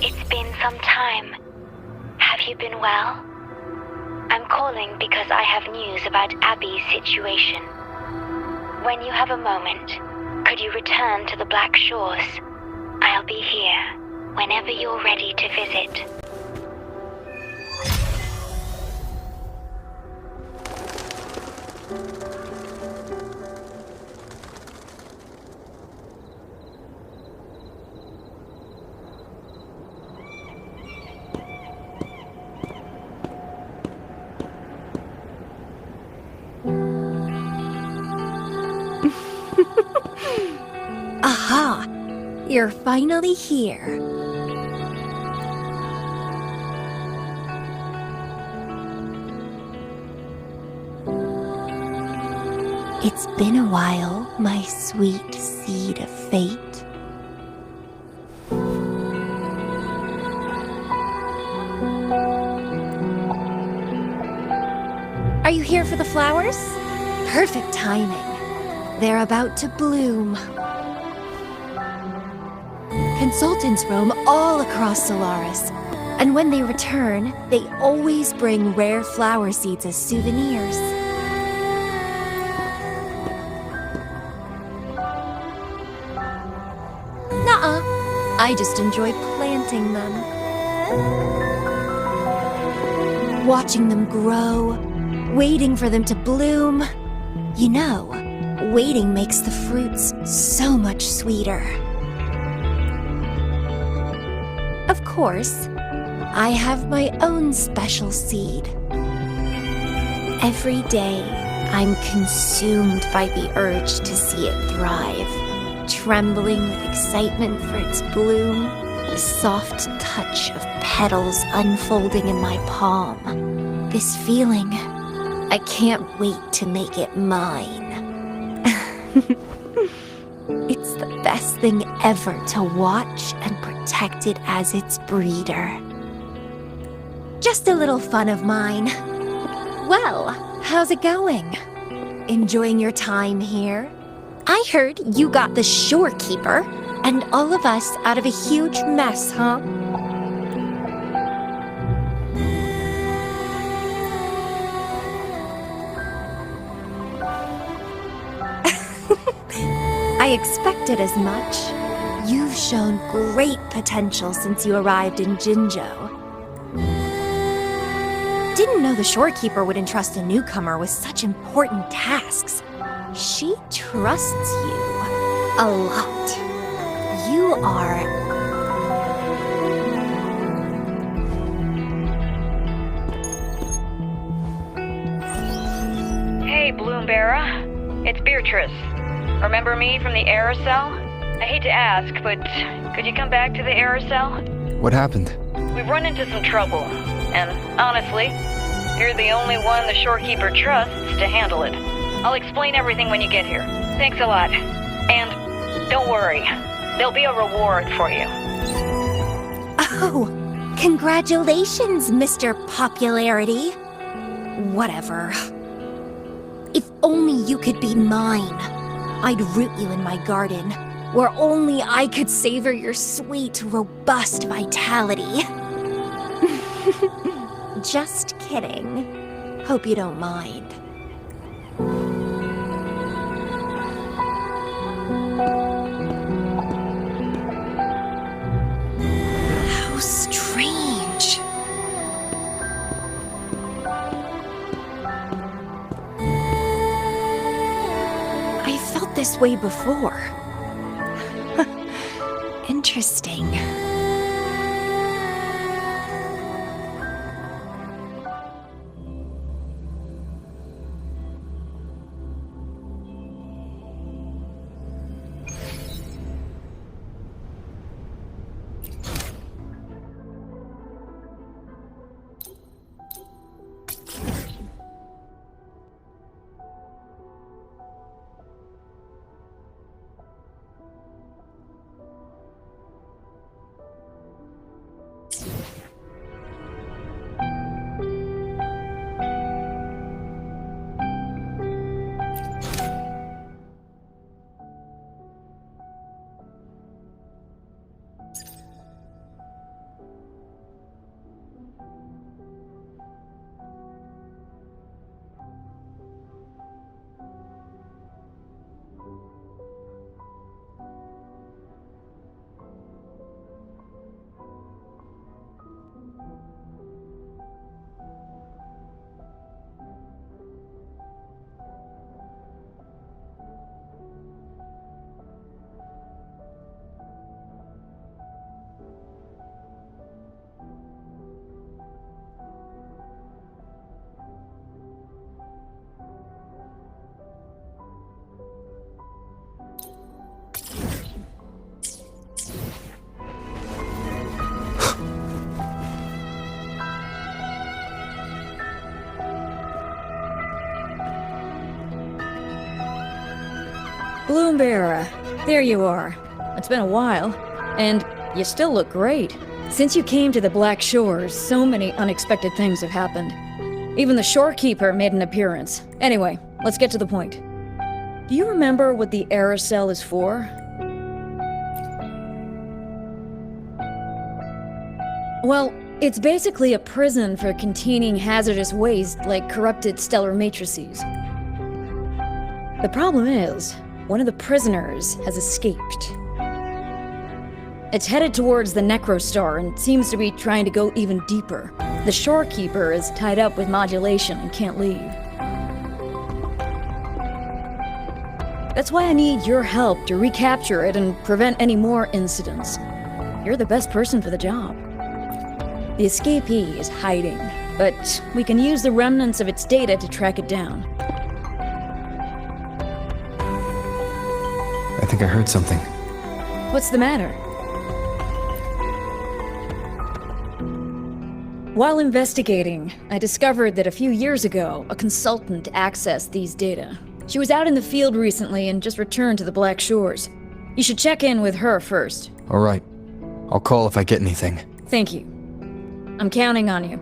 It's been some time. Have you been well? I'm calling because I have news about Abby's situation. When you have a moment, could you return to the Black Shores? I'll be here whenever you're ready to visit. Aha! You're finally here. It's been a while, my sweet seed of fate. Are you here for the flowers? Perfect timing. They're about to bloom. Consultants roam all across Solaris, and when they return, they always bring rare flower seeds as souvenirs. Nuh-uh. I just enjoy planting them. Watching them grow, waiting for them to bloom. You know, waiting makes the fruits so much sweeter. Of course, I have my own special seed. Every day, I'm consumed by the urge to see it thrive, trembling with excitement for its bloom, the soft touch of petals unfolding in my palm. This feeling, I can't wait to make it mine. It's the best thing ever to watch and protect it as its breeder. Just a little fun of mine. Well, how's it going? Enjoying your time here? I heard you got the shorekeeper and all of us out of a huge mess, huh? I expected as much. You've shown great potential since you arrived in Jinzhou. Didn't know the shorekeeper would entrust a newcomer with such important tasks. She trusts you a lot. You are... Hey, Bloombearer. It's Beatrice. Remember me from the aerosol? I hate to ask, but could you come back to the aerosol? What happened? We've run into some trouble, and honestly, you're the only one the shorekeeper trusts to handle it. I'll explain everything when you get here. Thanks a lot. And don't worry, there'll be a reward for you. Oh, congratulations, Mr. Popularity. Whatever. If only you could be mine. I'd root you in my garden, where only I could savor your sweet, robust vitality. Just kidding. Hope you don't mind. How strange. I felt this way before. Interesting. Bloombearer, there you are. It's been a while, and you still look great. Since you came to the Black Shores, so many unexpected things have happened. Even the shorekeeper made an appearance. Anyway, let's get to the point. Do you remember what the aerosol is for? Well, it's basically a prison for containing hazardous waste like corrupted stellar matrices. The problem is, one of the prisoners has escaped. It's headed towards the Necrostar and seems to be trying to go even deeper. The shorekeeper is tied up with modulation and can't leave. That's why I need your help to recapture it and prevent any more incidents. You're the best person for the job. The escapee is hiding, but we can use the remnants of its data to track it down. I think I heard something. What's the matter? While investigating, I discovered that a few years ago, a consultant accessed these data. She was out in the field recently and just returned to the Black Shores. You should check in with her first. All right. I'll call if I get anything. Thank you. I'm counting on you.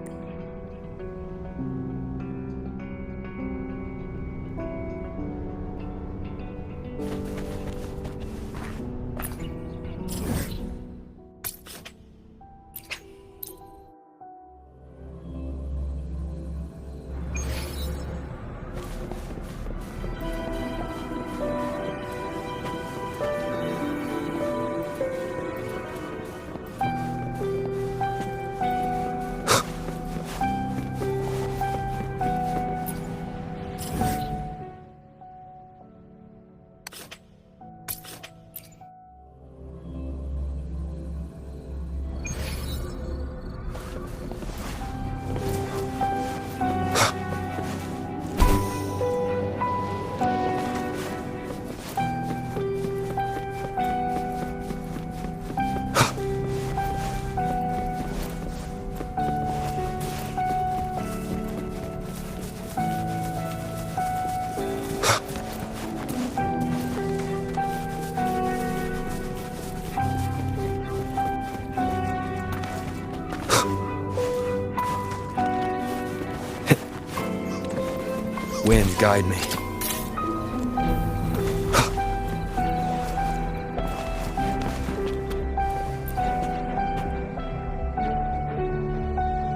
Wind, guide me.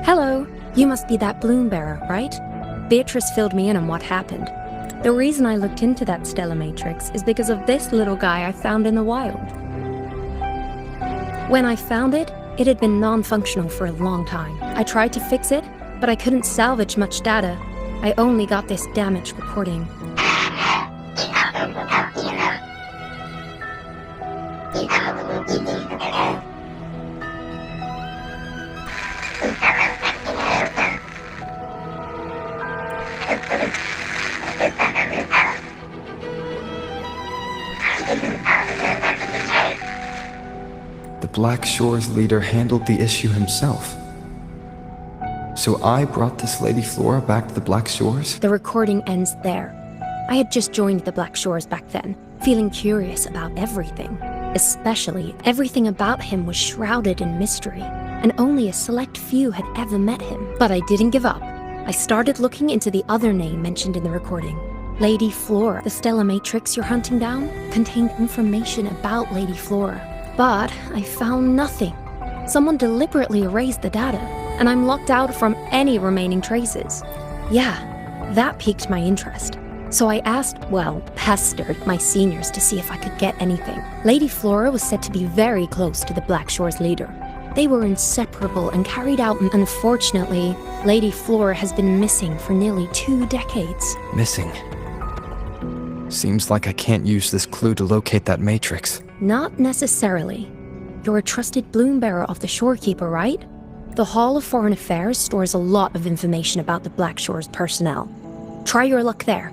Hello. You must be that bloom bearer, right? Beatrice filled me in on what happened. The reason I looked into that stellar matrix is because of this little guy I found in the wild. When I found it, it had been non-functional for a long time. I tried to fix it, but I couldn't salvage much data. I only got this damage recording. The Black Shores leader handled the issue himself. So I brought this Lady Flora back to the Black Shores? The recording ends there. I had just joined the Black Shores back then, feeling curious about everything. Especially, everything about him was shrouded in mystery, and only a select few had ever met him. But I didn't give up. I started looking into the other name mentioned in the recording. Lady Flora. The stellar matrix you're hunting down contained information about Lady Flora. But I found nothing. Someone deliberately erased the data, and I'm locked out from any remaining traces. Yeah, that piqued my interest. So I pestered my seniors to see if I could get anything. Lady Flora was said to be very close to the Black Shores leader. They were inseparable and carried out. Unfortunately, Lady Flora has been missing for nearly 2 decades. Missing. Seems like I can't use this clue to locate that matrix. Not necessarily. You're a trusted bloom bearer of the shorekeeper, right? The Hall of Foreign Affairs stores a lot of information about the Black Shores personnel. Try your luck there.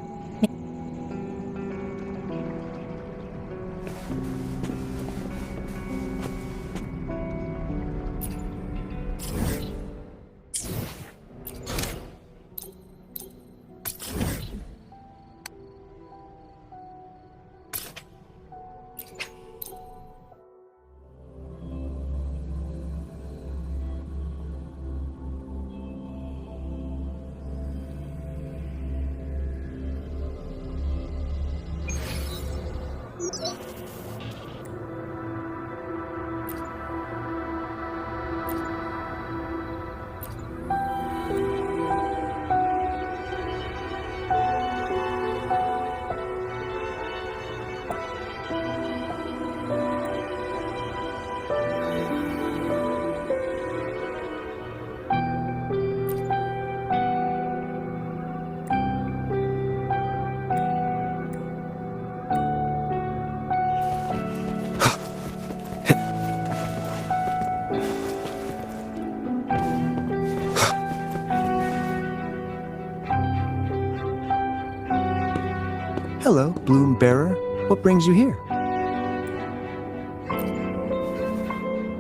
Hello, Bloom Bearer. What brings you here?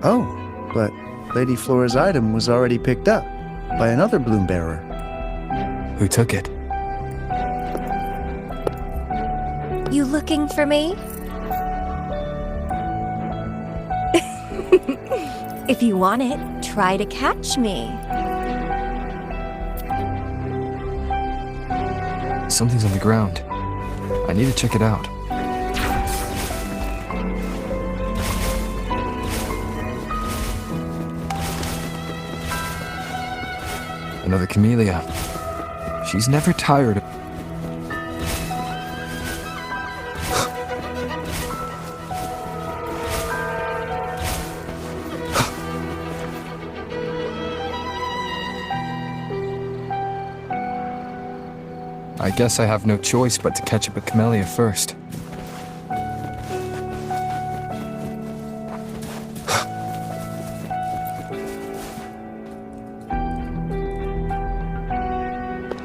Oh, but Lady Flora's item was already picked up by another Bloom Bearer. Who took it? You looking for me? If you want it, try to catch me. Something's on the ground. I need to check it out. Another Camellya. She's never tired of... I guess I have no choice but to catch up with Camellya first.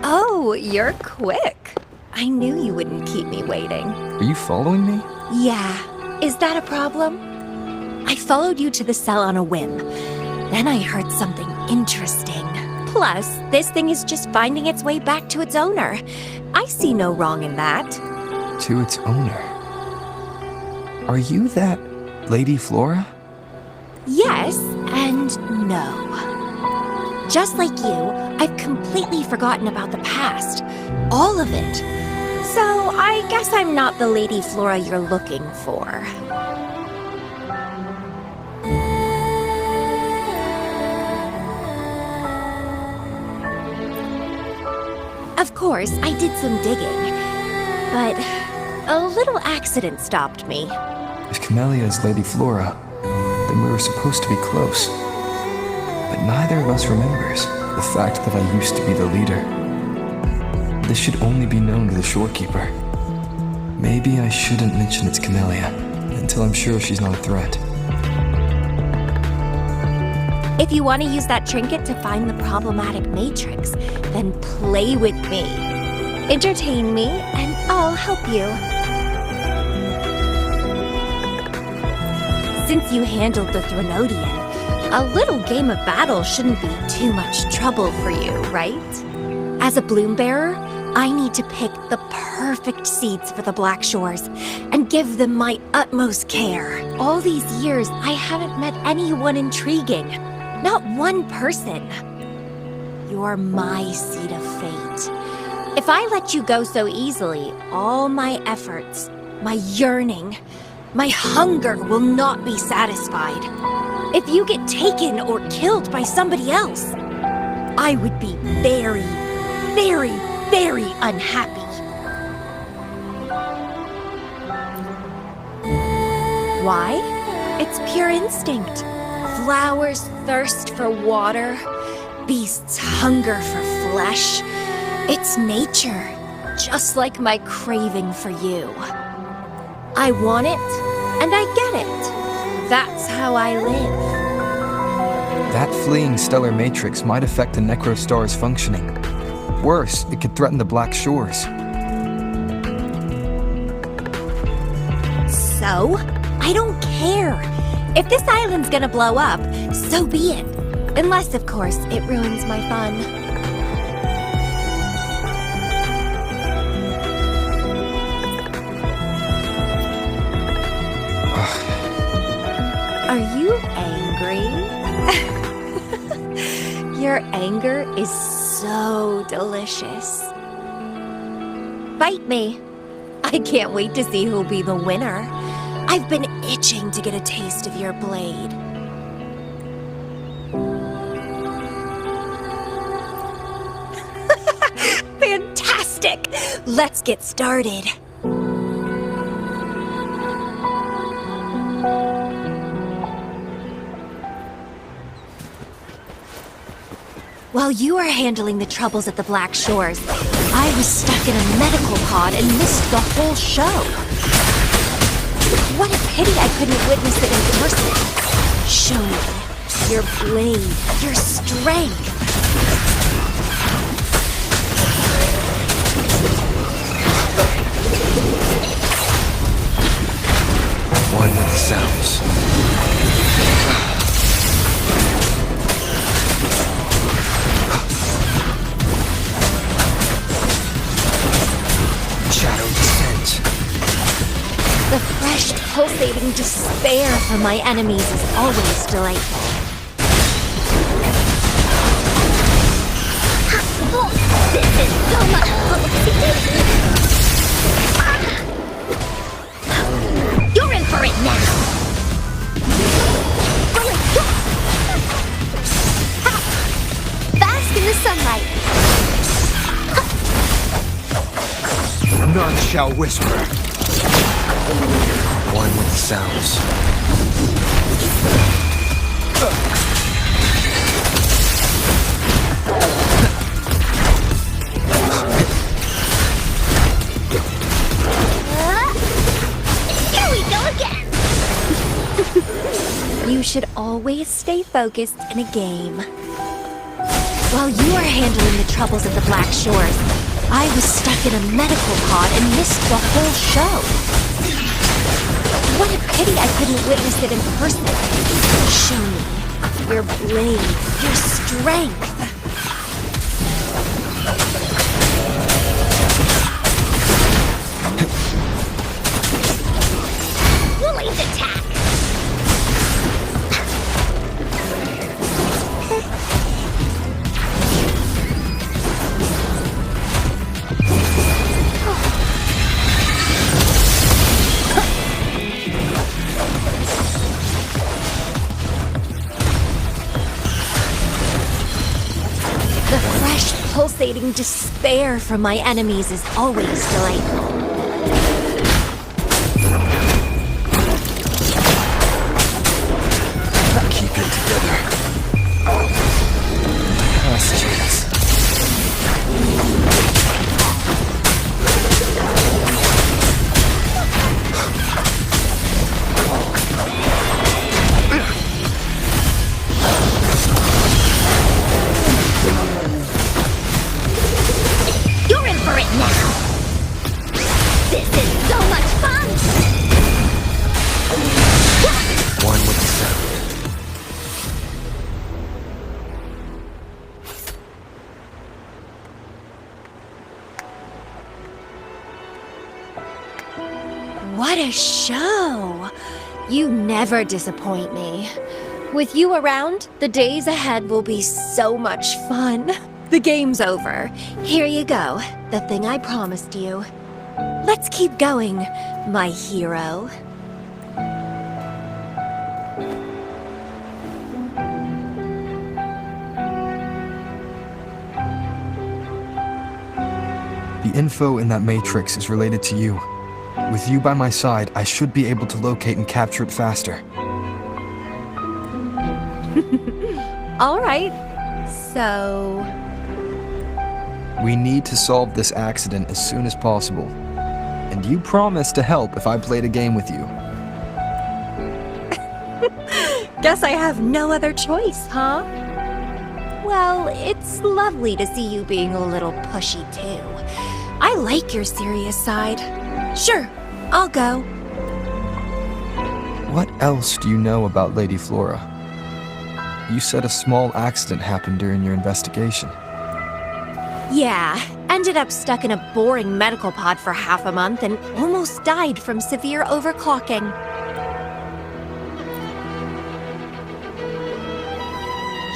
Oh, you're quick. I knew you wouldn't keep me waiting. Are you following me? Yeah. Is that a problem? I followed you to the cell on a whim. Then I heard something interesting. Plus, this thing is just finding its way back to its owner. I see no wrong in that. To its owner. Are you that Lady Flora? Yes and no. Just like you, I've completely forgotten about the past. All of it. So I guess I'm not the Lady Flora you're looking for. Of course, I did some digging, but a little accident stopped me. If Camellya is Lady Flora, then we were supposed to be close. But neither of us remembers the fact that I used to be the leader. This should only be known to the shorekeeper. Maybe I shouldn't mention it's Camellya until I'm sure she's not a threat. If you want to use that trinket to find the problematic matrix, then play with me. Entertain me, and I'll help you. Since you handled the Threnodian, a little game of battle shouldn't be too much trouble for you, right? As a bloom bearer, I need to pick the perfect seeds for the Black Shores and give them my utmost care. All these years, I haven't met anyone intriguing. Not one person. You're my seed of fate. If I let you go so easily, all my efforts, my yearning, my hunger will not be satisfied. If you get taken or killed by somebody else, I would be very, very, very unhappy. Why? It's pure instinct. Flowers thirst for water. Beasts hunger for flesh. It's nature, just like my craving for you. I want it, and I get it. That's how I live. That fleeing stellar matrix might affect the Necrostar's functioning. Worse, it could threaten the Black Shores. So? I don't care. If this island's gonna blow up, so be it. Unless, of course, it ruins my fun. Are you angry? Your anger is so delicious. Bite me. I can't wait to see who'll be the winner. I've been itching to get a taste of your blade. Fantastic! Let's get started. While you were handling the troubles at the Black Shores, I was stuck in a medical pod and missed the whole show. What a pity I couldn't witness it in person. Show me your blade, your strength. One with the sounds. Shadow descent. The fresh, pulsating despair from my enemies is always delightful. This is so much fun! You're in for it now! Bask in the sunlight! None shall whisper. One with the sounds. Here we go again! You should always stay focused in a game. While you are handling the troubles of the Black Shores, I was stuck in a medical pod and missed the whole show. What a pity I couldn't witness it in person. Show me your blade, your strength. We'll aim the attack. The fresh, pulsating despair from my enemies is always delightful. Keep it together. Last chance. You're in for it now! This is so much fun! One with the sound. What a show! You never disappoint me. With you around, the days ahead will be so much fun. The game's over. Here you go, the thing I promised you. Let's keep going, my hero. The info in that matrix is related to you. With you by my side, I should be able to locate and capture it faster. All right. So, We need to solve this accident as soon as possible. And you promised to help if I played a game with you. guess I have no other choice, huh? Well, it's lovely to see you being a little pushy too. I like your serious side. Sure, I'll go. What else do you know about Lady Flora? You said a small accident happened during your investigation. Yeah, ended up stuck in a boring medical pod for half a month and almost died from severe overclocking.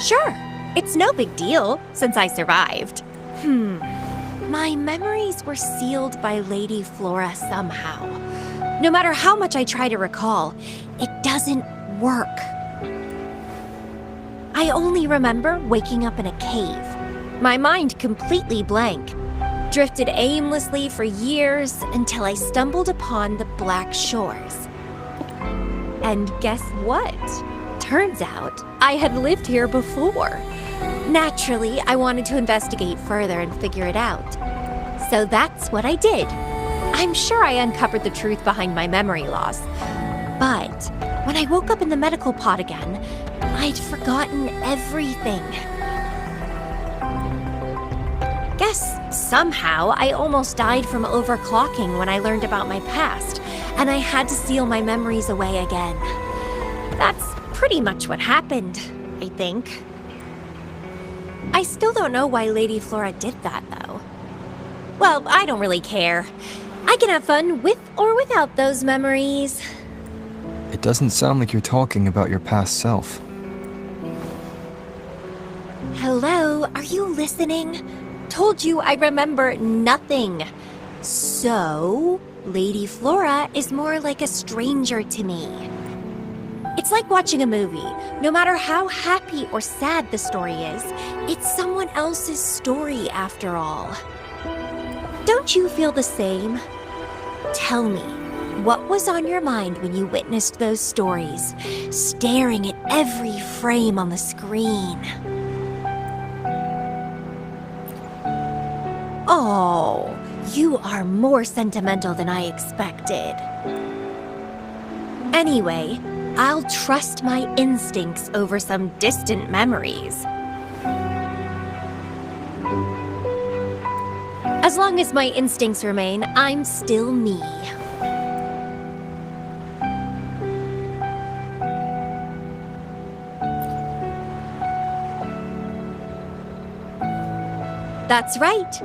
Sure, it's no big deal since I survived. My memories were sealed by Lady Flora somehow. No matter how much I try to recall, it doesn't work. I only remember waking up in a cave. My mind completely blank. Drifted aimlessly for years until I stumbled upon the Black Shores. And guess what? Turns out I had lived here before. Naturally, I wanted to investigate further and figure it out. So that's what I did. I'm sure I uncovered the truth behind my memory loss. But when I woke up in the medical pod again, I'd forgotten everything. Guess Somehow, I almost died from overclocking when I learned about my past, and I had to seal my memories away again. That's pretty much what happened, I think. I still don't know why Lady Flora did that, though. Well, I don't really care. I can have fun with or without those memories. It doesn't sound like you're talking about your past self. Hello, are you listening? Told you I remember nothing. So, Lady Flora is more like a stranger to me. It's like watching a movie. No matter how happy or sad the story is, it's someone else's story after all. Don't you feel the same? Tell me, what was on your mind when you witnessed those stories, staring at every frame on the screen? Oh, you are more sentimental than I expected. Anyway, I'll trust my instincts over some distant memories. As long as my instincts remain, I'm still me. That's right.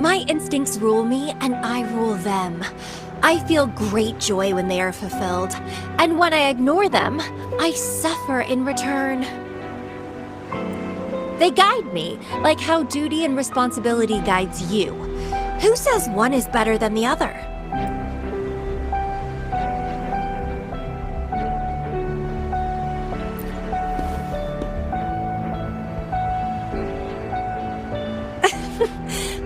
My instincts rule me, and I rule them. I feel great joy when they are fulfilled, and when I ignore them, I suffer in return. They guide me, like how duty and responsibility guides you. Who says one is better than the other?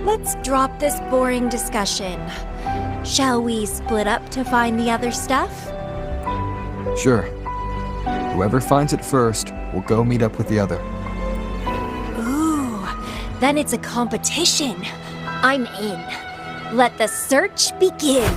Let's drop this boring discussion. Shall we split up to find the other stuff? Sure. Whoever finds it first will go meet up with the other. Ooh, then it's a competition. I'm in. Let the search begin.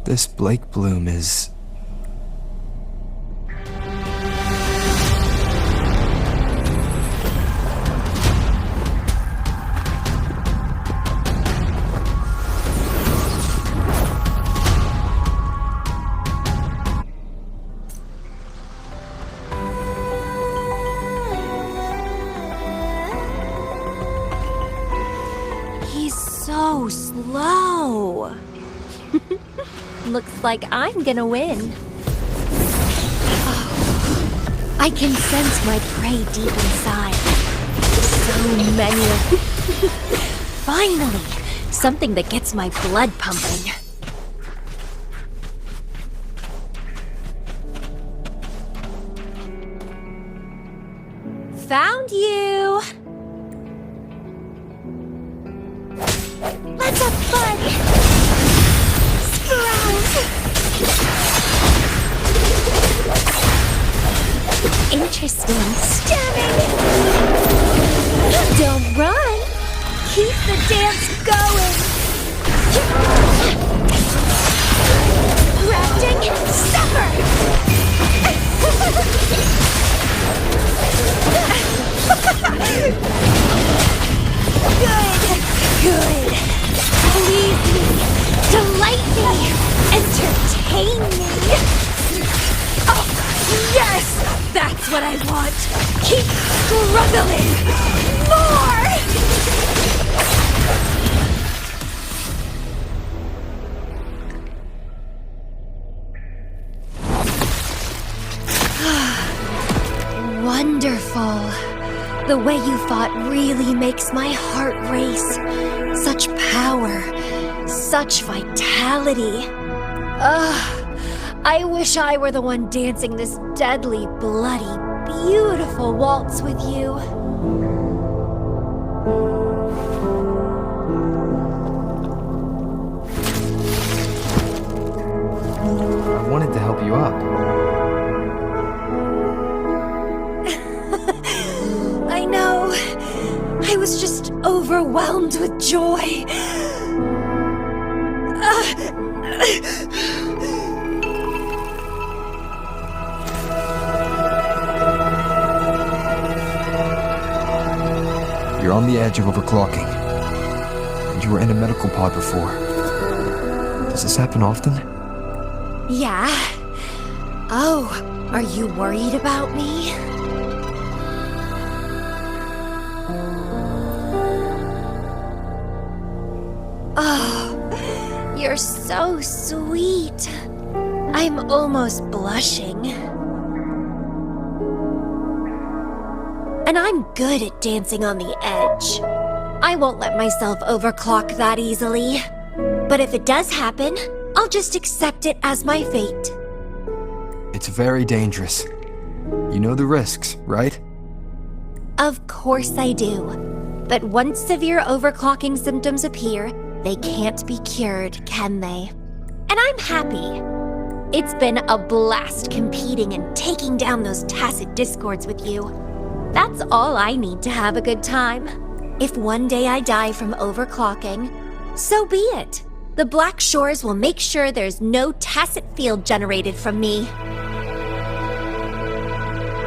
This Blake Bloom is... He's so slow. Looks like I'm gonna win. Oh, I can sense my prey deep inside. So many of... Finally! Something that gets my blood pumping. Found you! Let's have fun! Interesting. Stunning! Don't run! Keep the dance going! Grounding! Suffer! Good! Good! Please me! Delight me! Entertain me! Oh, yes! That's what I want! Keep struggling! More! Wonderful. The way you fought really makes my heart race. Such power, such vitality. I wish I were the one dancing this deadly, bloody, beautiful waltz with you. I wanted to help you up. I know. I was just overwhelmed with joy. You're on the edge of overclocking. And you were in a medical pod before. Does this happen often? Yeah. Oh, are you worried about me? Oh, you're so sweet. I'm almost blushing. And I'm good at dancing on the edge. I won't let myself overclock that easily. But if it does happen, I'll just accept it as my fate. It's very dangerous. You know the risks, right? Of course I do. But once severe overclocking symptoms appear, they can't be cured, can they? And I'm happy. It's been a blast competing and taking down those tacit discords with you. That's all I need to have a good time. If one day I die from overclocking, so be it. The Black Shores will make sure there's no tacit field generated from me.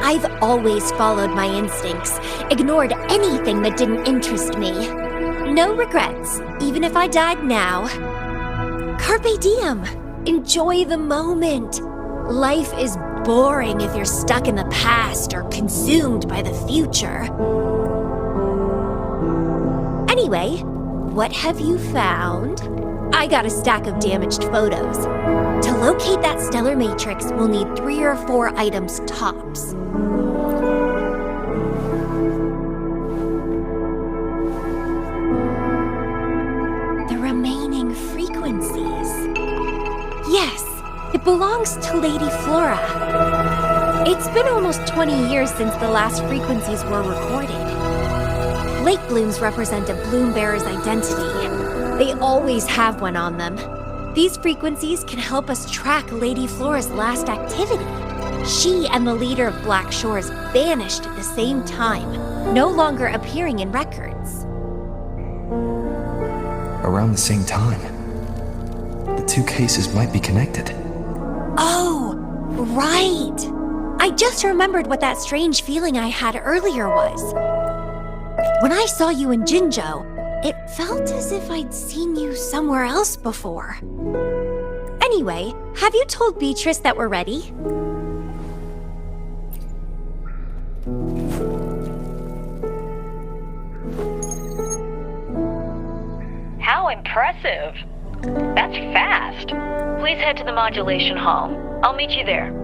I've always followed my instincts, ignored anything that didn't interest me. No regrets, even if I died now. Carpe diem. Enjoy the moment. Life is boring if you're stuck in the past or consumed by the future. Anyway, what have you found? I got a stack of damaged photos. To locate that stellar matrix, we'll need 3 or 4 items tops. The remaining frequencies. Yes, it belongs to Lady Flora. It's been almost 20 years since the last frequencies were recorded. Lake blooms represent a bloom bearer's identity. They always have one on them. These frequencies can help us track Lady Flora's last activity. She and the leader of Black Shores vanished at the same time, no longer appearing in records. Around the same time. The 2 cases might be connected. Oh, right. I just remembered what that strange feeling I had earlier was. When I saw you in Jinzhou, it felt as if I'd seen you somewhere else before. Anyway, have you told Beatrice that we're ready? How impressive! That's fast. Please head to the modulation hall. I'll meet you there.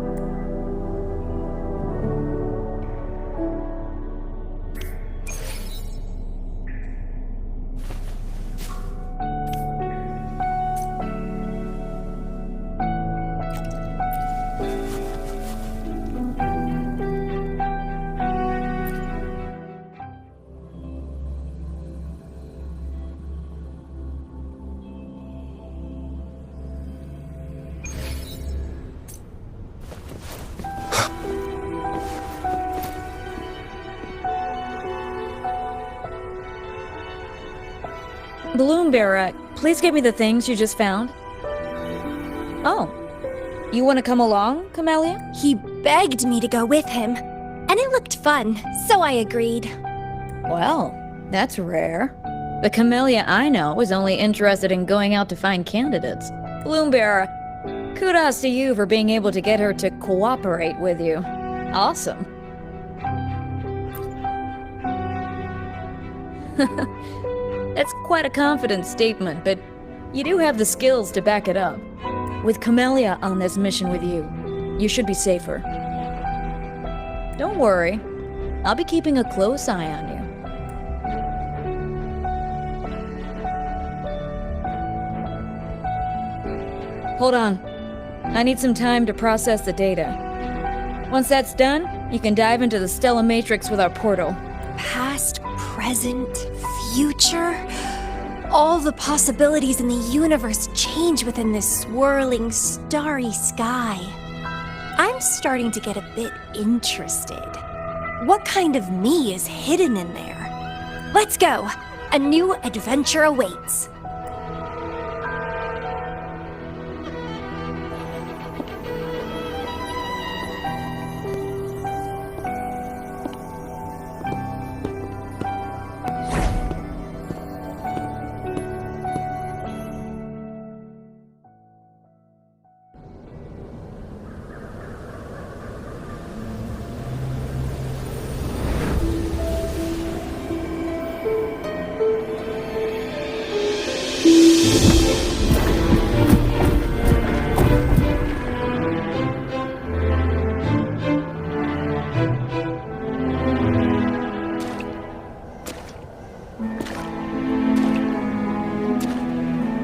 Bloom Bearer, please give me the things you just found. Oh, you want to come along, Camellya? He begged me to go with him, and it looked fun, so I agreed. Well, that's rare. The Camellya I know is only interested in going out to find candidates. Bloom Bearer, kudos to you for being able to get her to cooperate with you. Awesome. That's quite a confident statement, but you do have the skills to back it up. With Camellya on this mission with you, you should be safer. Don't worry, I'll be keeping a close eye on you. Hold on. I need some time to process the data. Once that's done, you can dive into the Stellar Matrix with our portal. Past, present, future. All the possibilities in the universe change within this swirling, starry sky. I'm starting to get a bit interested. What kind of me is hidden in there? Let's go! A new adventure awaits.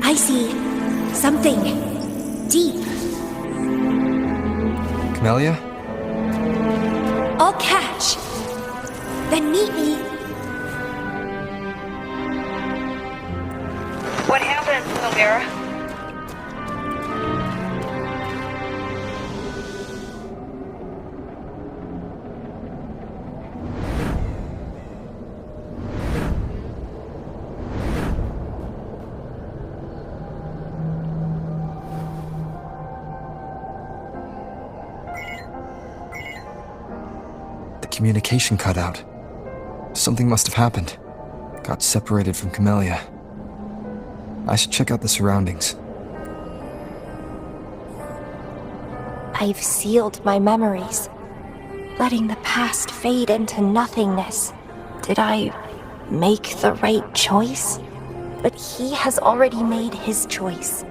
I see something deep. Camellya? I'll catch. Then meet me. What happened, Wuthering? Communication cut out. Something must have happened. Got separated from Camellya. I should check out the surroundings. I've sealed my memories, letting the past fade into nothingness. Did I make the right choice? But he has already made his choice.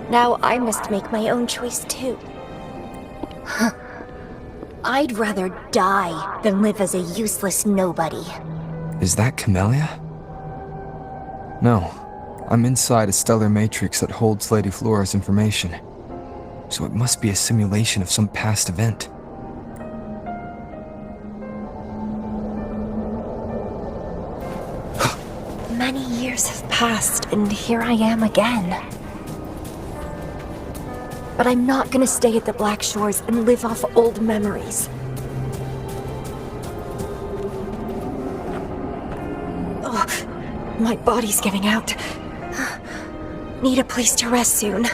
Now I must make my own choice too. I'd rather die than live as a useless nobody. Is that Camellya? No. I'm inside a stellar matrix that holds Lady Flora's information. So it must be a simulation of some past event. Many years have passed, and here I am again. But I'm not gonna stay at the Black Shores and live off old memories. Oh, my body's giving out. Need a place to rest soon.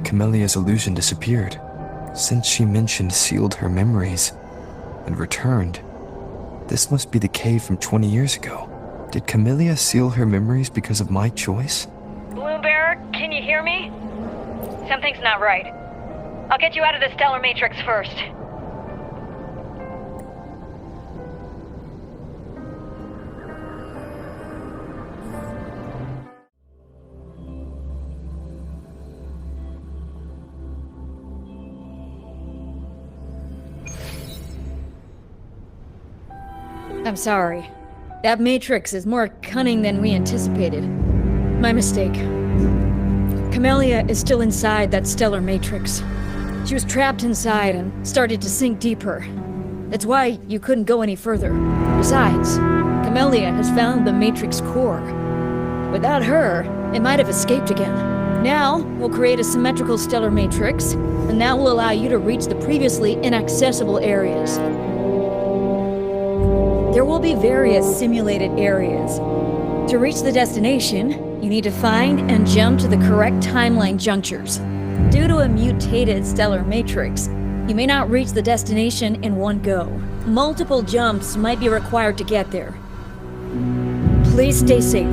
Camellya's illusion disappeared. Since she mentioned sealed her memories and returned, this must be the cave from 20 years ago. Did Camellya seal her memories because of my choice? Can you hear me? Something's not right. I'll get you out of the Stellar Matrix first. I'm sorry. That Matrix is more cunning than we anticipated. My mistake. Camellya is still inside that stellar matrix. She was trapped inside and started to sink deeper. That's why you couldn't go any further. Besides, Camellya has found the matrix core. Without her, it might have escaped again. Now, we'll create a symmetrical stellar matrix, and that will allow you to reach the previously inaccessible areas. There will be various simulated areas. To reach the destination, you need to find and jump to the correct timeline junctures. Due to a mutated stellar matrix, you may not reach the destination in one go. Multiple jumps might be required to get there. Please stay safe.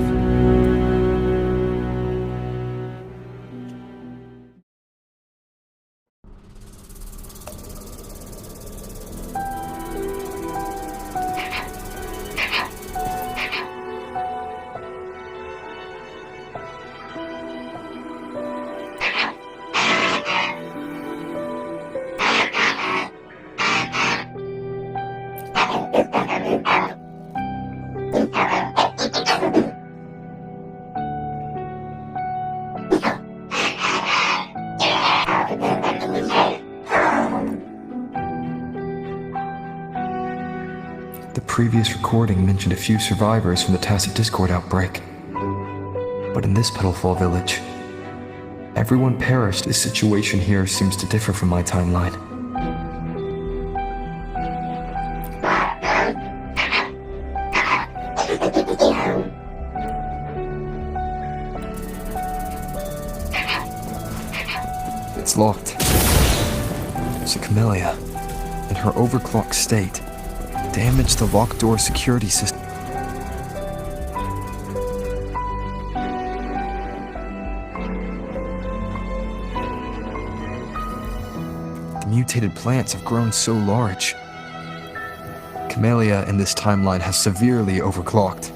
The previous recording mentioned a few survivors from the Tacit Discord outbreak. But in this Petalfall village, everyone perished. The situation here seems to differ from my timeline. It's locked. So Camellya, in her overclocked state, damaged the locked door security system. The mutated plants have grown so large. Camellya in this timeline has severely overclocked.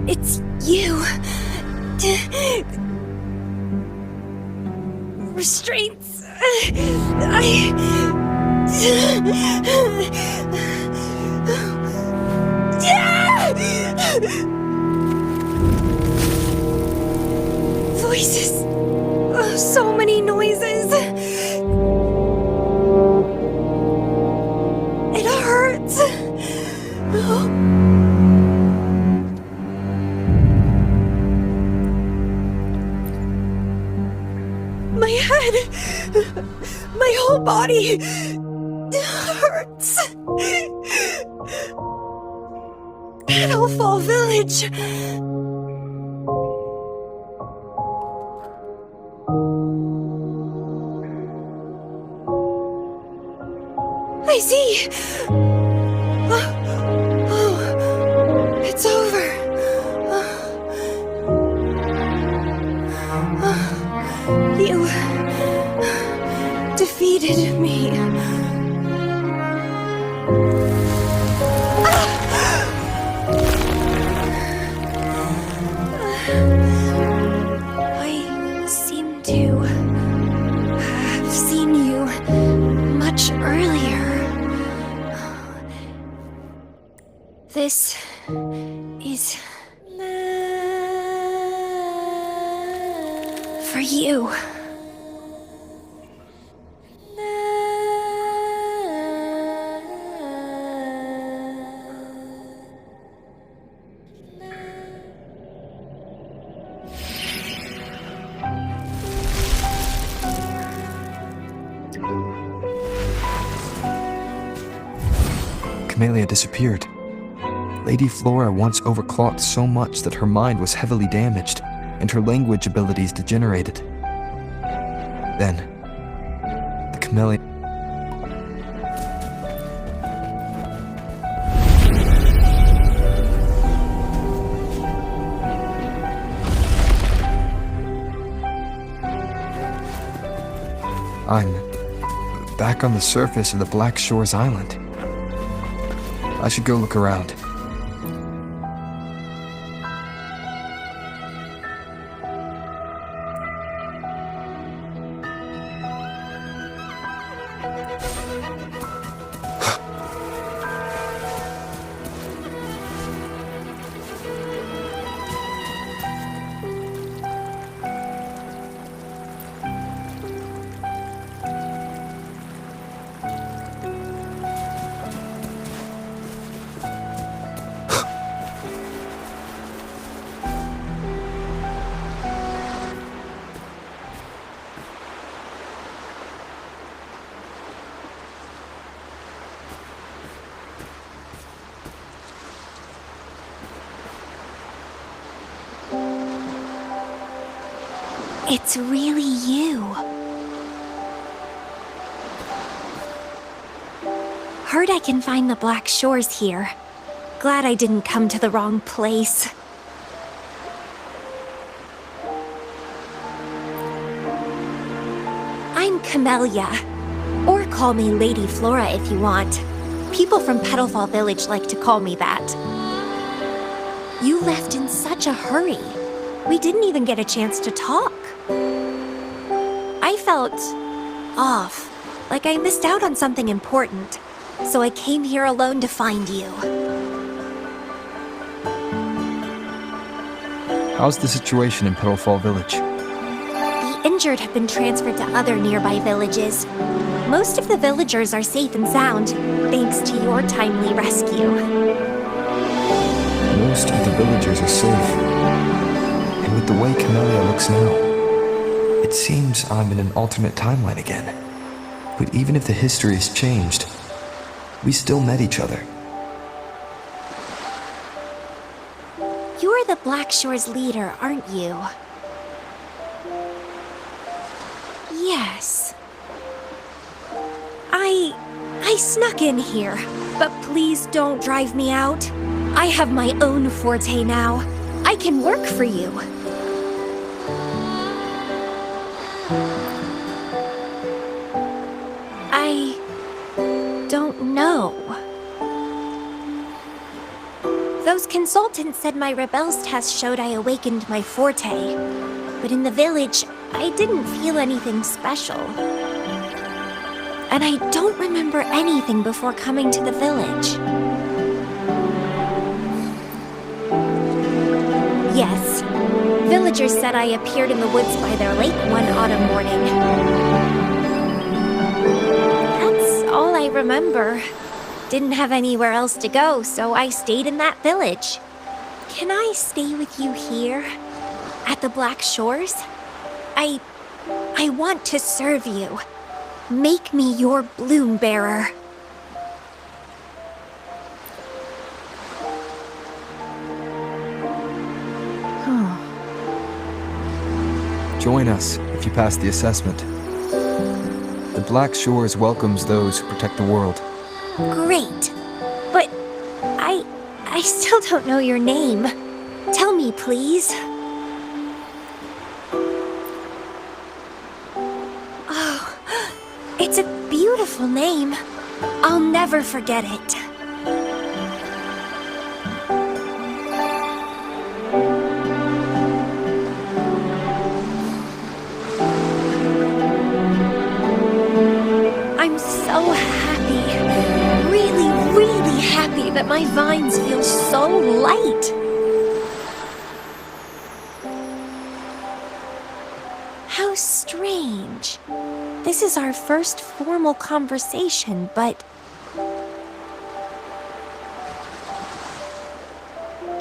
It's you. Restraints. Voices. Oh, so many noises. It hurts. My head, my whole body hurts. Petalfall Village. I see. Oh, it's over. You defeated me. I seem to have seen you much earlier. This is for you. Camellya disappeared. Lady Flora once overclocked so much that her mind was heavily damaged and her language abilities degenerated. Then, the Camellya... I'm back on the surface of the Black Shores Island. I should go look around. It's really you. Heard I can find the Black Shores here. Glad I didn't come to the wrong place. I'm Camellya. Or call me Lady Flora if you want. People from Petalfall Village like to call me that. You left in such a hurry. We didn't even get a chance to talk. I felt off, like I missed out on something important. So I came here alone to find you. How's the situation in Petalfall Village? The injured have been transferred to other nearby villages. Most of the villagers are safe and sound, thanks to your timely rescue. Most of the villagers are safe. And with the way Camellya looks now, it seems I'm in an alternate timeline again. But even if the history has changed, we still met each other. You're the Black Shores leader, aren't you? Yes. I snuck in here, but please don't drive me out. I have my own forte now. I can work for you. I don't know. Those consultants said my rebels test showed I awakened my forte, but in the village, I didn't feel anything special. And I don't remember anything before coming to the village. Yes, villagers said I appeared in the woods by their lake one autumn morning. That's all I remember. Didn't have anywhere else to go, so I stayed in that village. Can I stay with you here? At the Black Shores? I want to serve you. Make me your bloom bearer. Join us if you pass the assessment. The Black Shores welcomes those who protect the world. Great. But I still don't know your name. Tell me, please. Oh, it's a beautiful name. I'll never forget it. I'm so happy. Really happy that my vines feel so light. How strange. This is our first formal conversation, but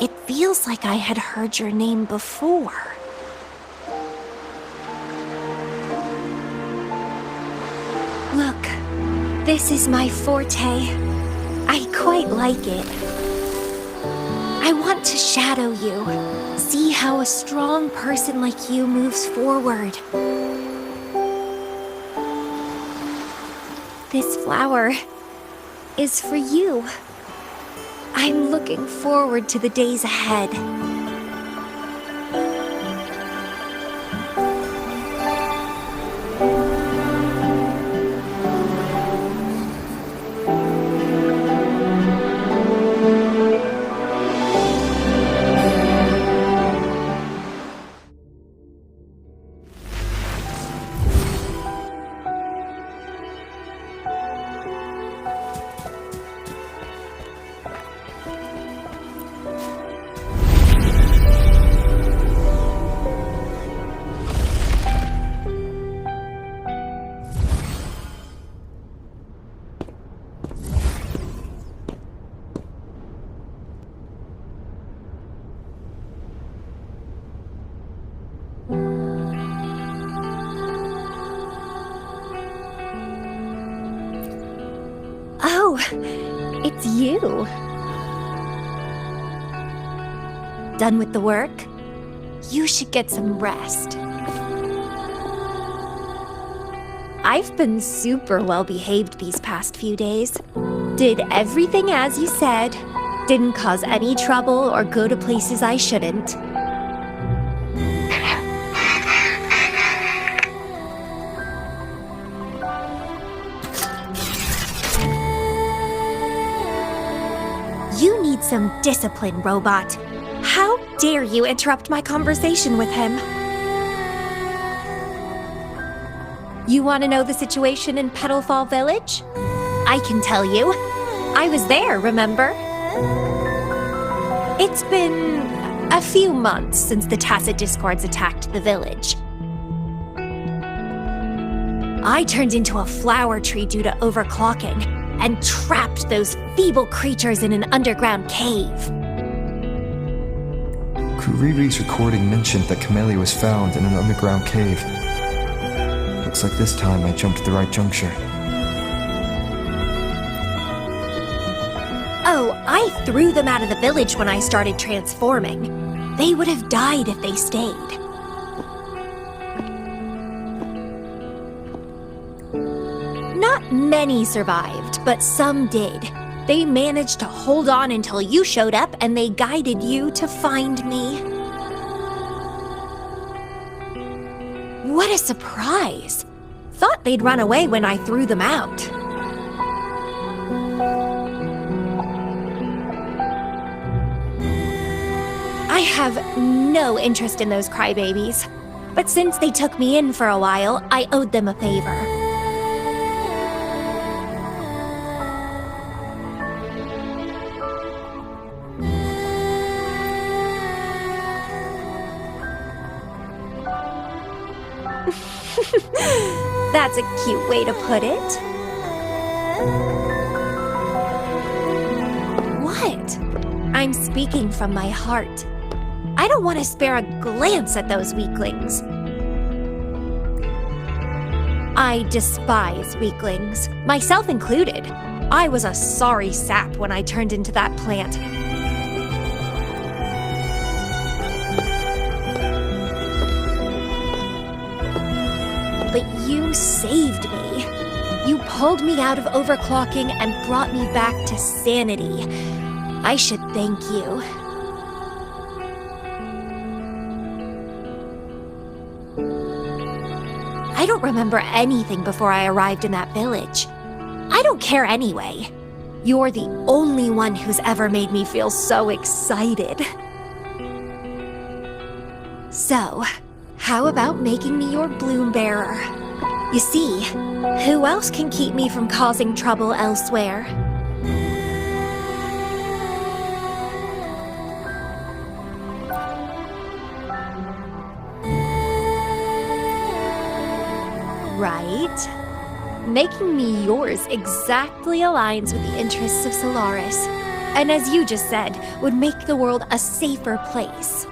it feels like I had heard your name before. Look, this is my forte. I quite like it. I want to shadow you, see how a strong person like you moves forward. This flower is for you. I'm looking forward to the days ahead. Oh, it's you. Done with the work? You should get some rest. I've been super well behaved these past few days. Did everything as you said. Didn't cause any trouble or go to places I shouldn't. You need some discipline, robot. How dare you interrupt my conversation with him? You want to know the situation in Petalfall Village? I can tell you. I was there, remember? It's been a few months since the Tacit Discords attacked the village. I turned into a flower tree due to overclocking and trapped those feeble creatures in an underground cave. Kuriri's recording mentioned that Camellya was found in an underground cave. Looks like this time I jumped at the right juncture. Oh, I threw them out of the village when I started transforming. They would have died if they stayed. Not many survived, but some did. They managed to hold on until you showed up and they guided you to find me. What a surprise! Thought they'd run away when I threw them out. I have no interest in those crybabies, but since they took me in for a while, I owed them a favor. That's a cute way to put it. What? I'm speaking from my heart. I don't want to spare a glance at those weaklings. I despise weaklings, myself included. I was a sorry sap when I turned into that plant. But you saved me. You pulled me out of overclocking and brought me back to sanity. I should thank you. I don't remember anything before I arrived in that village. I don't care anyway. You're the only one who's ever made me feel so excited. So, how about making me your bloom bearer? You see, who else can keep me from causing trouble elsewhere? Right. Making me yours exactly aligns with the interests of Solaris, and as you just said, would make the world a safer place.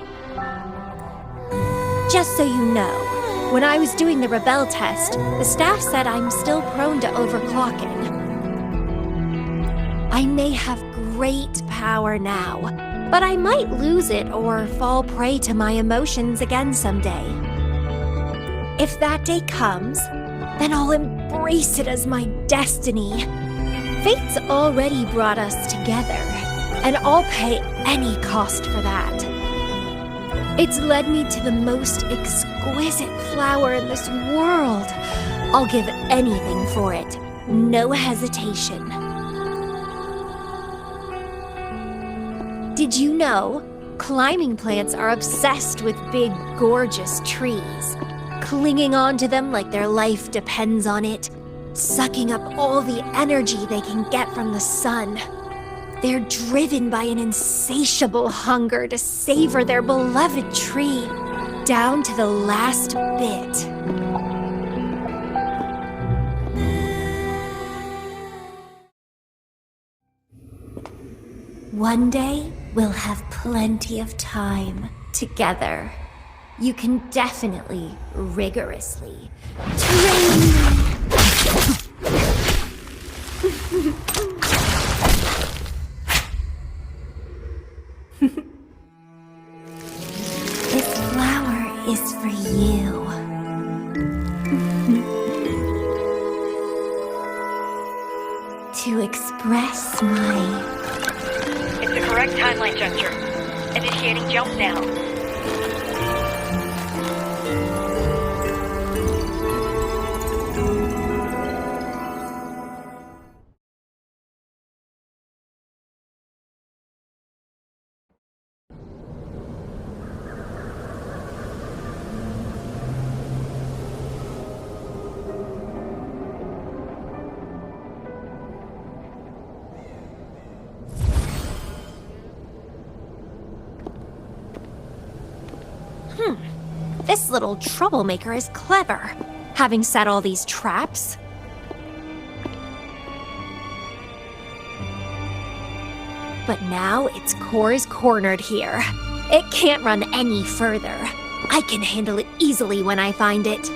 Just so you know, when I was doing the Rebel test, the staff said I'm still prone to overclocking. I may have great power now, but I might lose it or fall prey to my emotions again someday. If that day comes, then I'll embrace it as my destiny. Fate's already brought us together, and I'll pay any cost for that. It's led me to the most exquisite flower in this world. I'll give anything for it, no hesitation. Did you know? Climbing plants are obsessed with big, gorgeous trees, clinging onto them like their life depends on it, sucking up all the energy they can get from the sun. They're driven by an insatiable hunger to savor their beloved tree, down to the last bit. One day, we'll have plenty of time together. You can definitely, rigorously train. This flower is for you. to express my... It's the correct timeline juncture. Initiating jump now. This little troublemaker is clever, having set all these traps. But now its core is cornered here. It can't run any further. I can handle it easily when I find it.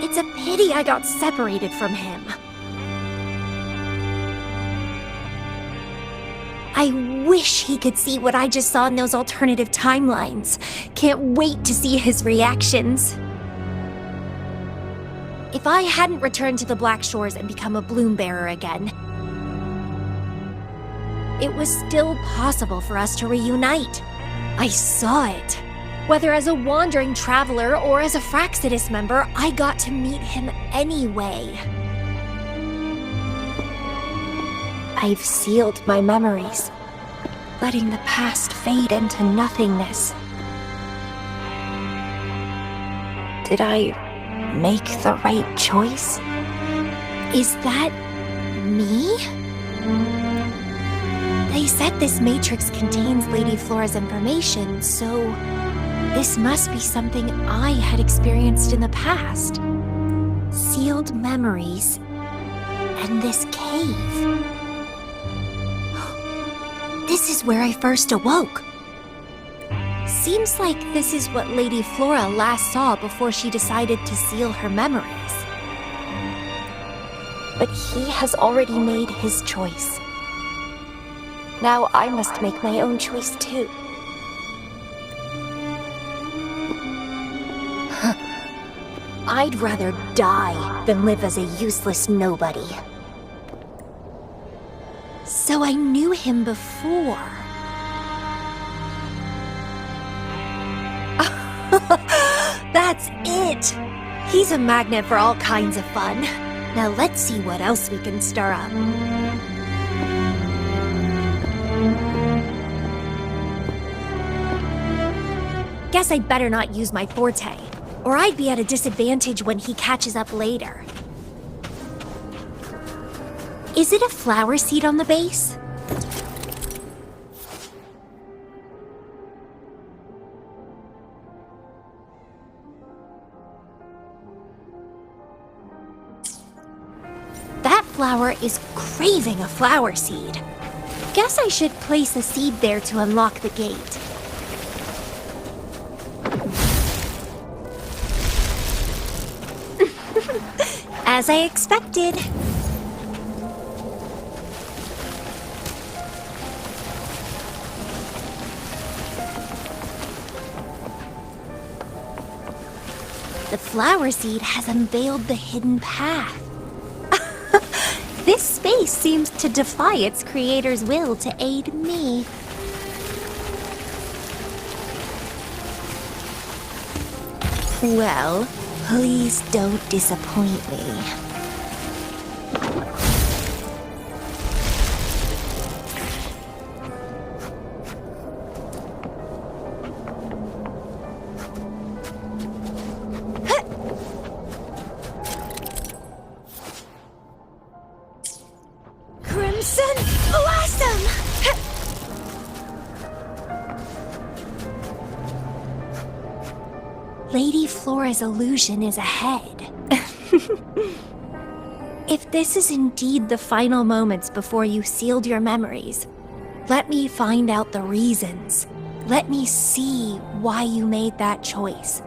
It's a pity I got separated from him. I wish he could see what I just saw in those alternative timelines. Can't wait to see his reactions. If I hadn't returned to the Black Shores and become a bloom bearer again, it was still possible for us to reunite. I saw it. Whether as a wandering traveler or as a Fraxidus member, I got to meet him anyway. I've sealed my memories, letting the past fade into nothingness. Did I make the right choice? Is that me? They said this matrix contains Lady Flora's information, so this must be something I had experienced in the past. Sealed memories and this cave. This is where I first awoke. Seems like this is what Lady Flora last saw before she decided to seal her memories. But he has already made his choice. Now I must make my own choice too. I'd rather die than live as a useless nobody. So I knew him before. That's it! He's a magnet for all kinds of fun. Now let's see what else we can stir up. Guess I'd better not use my forte, or I'd be at a disadvantage when he catches up later. Is it a flower seed on the base? That flower is craving a flower seed. Guess I should place a seed there to unlock the gate. As I expected. The flower seed has unveiled the hidden path. This space seems to defy its creator's will to aid me. Well, please don't disappoint me. Crimson Blossom! Lady Flora's illusion is ahead. If this is indeed the final moments before you sealed your memories, let me find out the reasons. Let me see why you made that choice.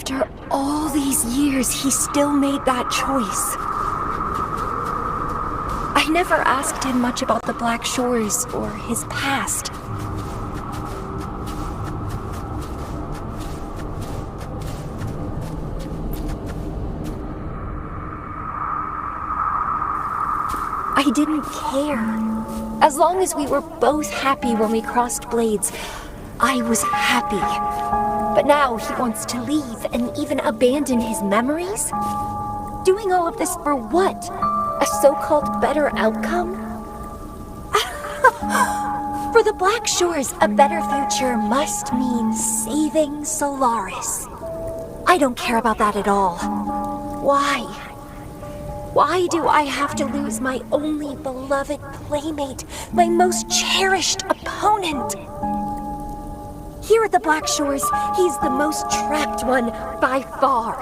After all these years, he still made that choice. I never asked him much about the Black Shores or his past. I didn't care. As long as we were both happy when we crossed blades, I was happy. But now he wants to leave and even abandon his memories? Doing all of this for what? A so-called better outcome? For the Black Shores, a better future must mean saving Solaris. I don't care about that at all. Why? Why do I have to lose my only beloved playmate, my most cherished opponent? Here at the Black Shores, he's the most trapped one by far.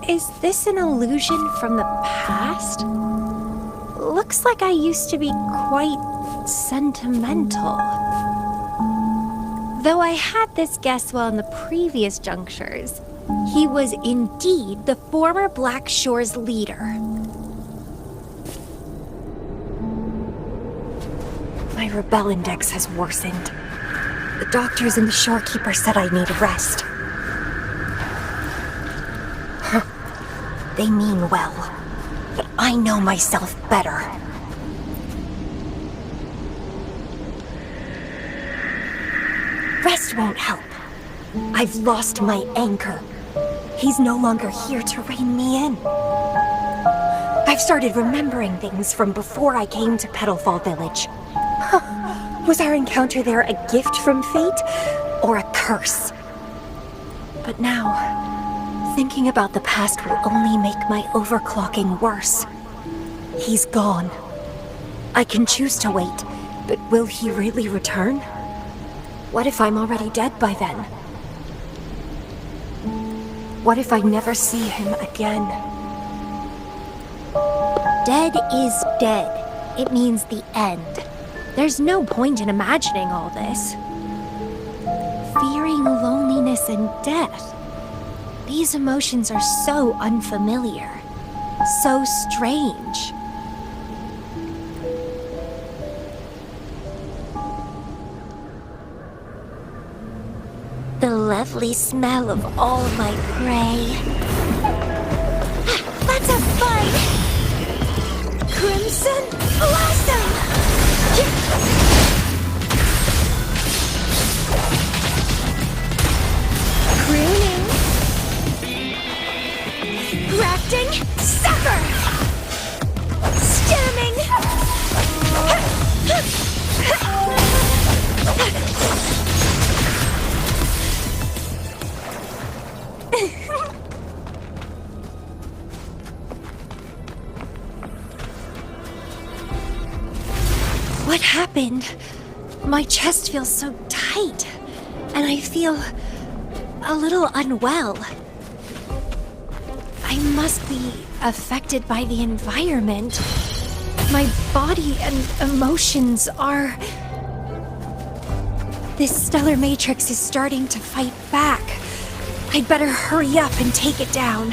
Is this an illusion from the past? Looks like I used to be quite sentimental. Though I had this guess while in the previous junctures, he was indeed the former Black Shores leader. My rebel index has worsened. The doctors and the shorekeeper said I need rest. They mean well, but I know myself better. Rest won't help. I've lost my anchor. He's no longer here to rein me in. I've started remembering things from before I came to Petalfall Village. Was our encounter there a gift from fate or a curse? But now, thinking about the past will only make my overclocking worse. He's gone. I can choose to wait, but will he really return? What if I'm already dead by then? What if I never see him again? Dead is dead. It means the end. There's no point in imagining all this. Fearing loneliness and death. These emotions are so unfamiliar. So strange. The lovely smell of all my prey. Let's have fun! Crimson Blossom! Pruning. Grafting. Sucker! Stemming. What happened? My chest feels so tight, and I feel a little unwell. I must be affected by the environment. My body and emotions are... This stellar matrix is starting to fight back. I'd better hurry up and take it down.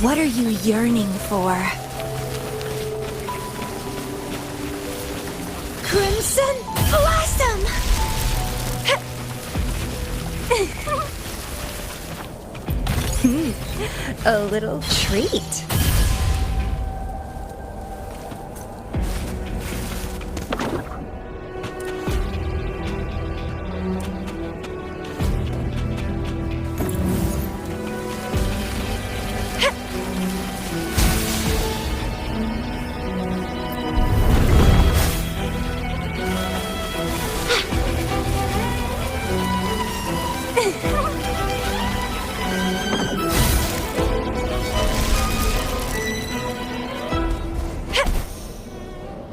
What are you yearning for? Crimson Blossom! A little treat.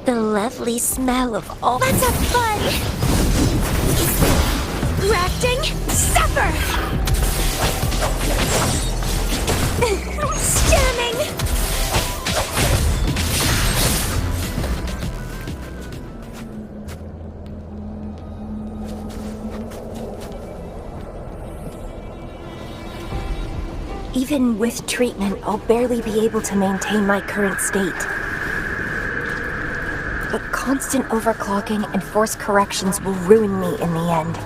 The lovely smell of all... Let's have fun! Reacting, suffer! Stunning! Even with treatment, I'll barely be able to maintain my current state. But constant overclocking and forced corrections will ruin me in the end.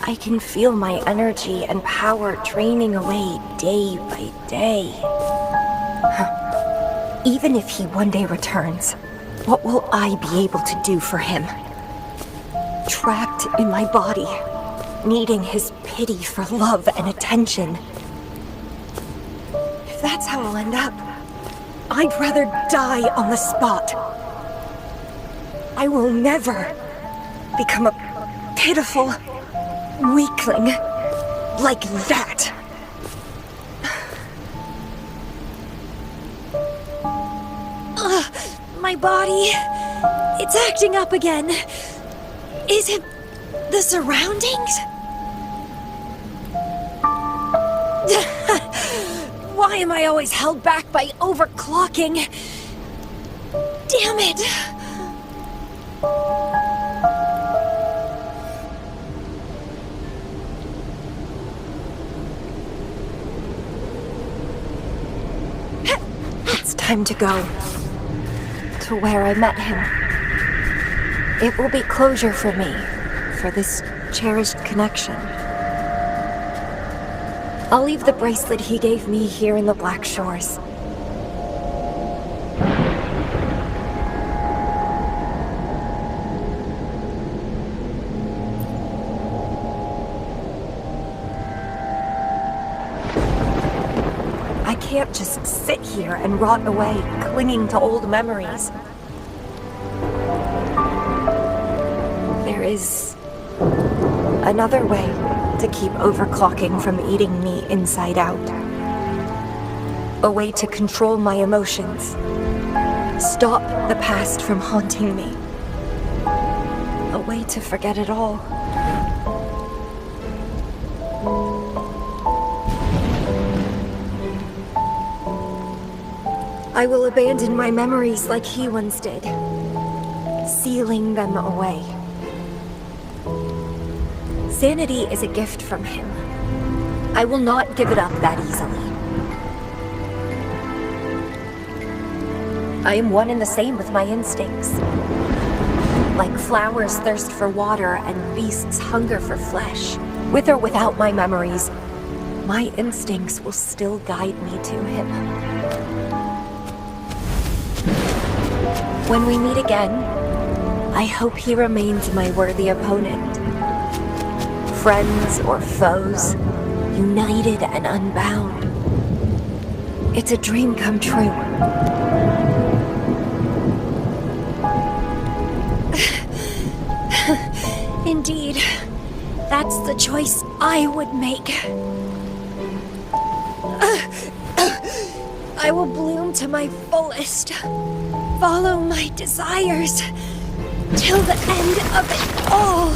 I can feel my energy and power draining away day by day. Even if he one day returns, what will I be able to do for him? Trapped in my body, needing his pity for love and attention. If that's how I'll end up, I'd rather die on the spot. I will never become a pitiful weakling like that. My body, it's acting up again. Is it the surroundings? Why am I always held back by overclocking? Damn it! It's time to go. To where I met him. It will be closure for me, for this cherished connection. I'll leave the bracelet he gave me here in the Black Shores. I can't just sit here and rot away, clinging to old memories. There is another way to keep overclocking from eating me inside out. A way to control my emotions. Stop the past from haunting me. A way to forget it all. I will abandon my memories like he once did, sealing them away. Sanity is a gift from him. I will not give it up that easily. I am one and the same with my instincts. Like flowers thirst for water and beasts hunger for flesh. With or without my memories, my instincts will still guide me to him. When we meet again, I hope he remains my worthy opponent. Friends or foes, united and unbound. It's a dream come true. Indeed, that's the choice I would make. I will bloom to my fullest. Follow my desires till the end of it all.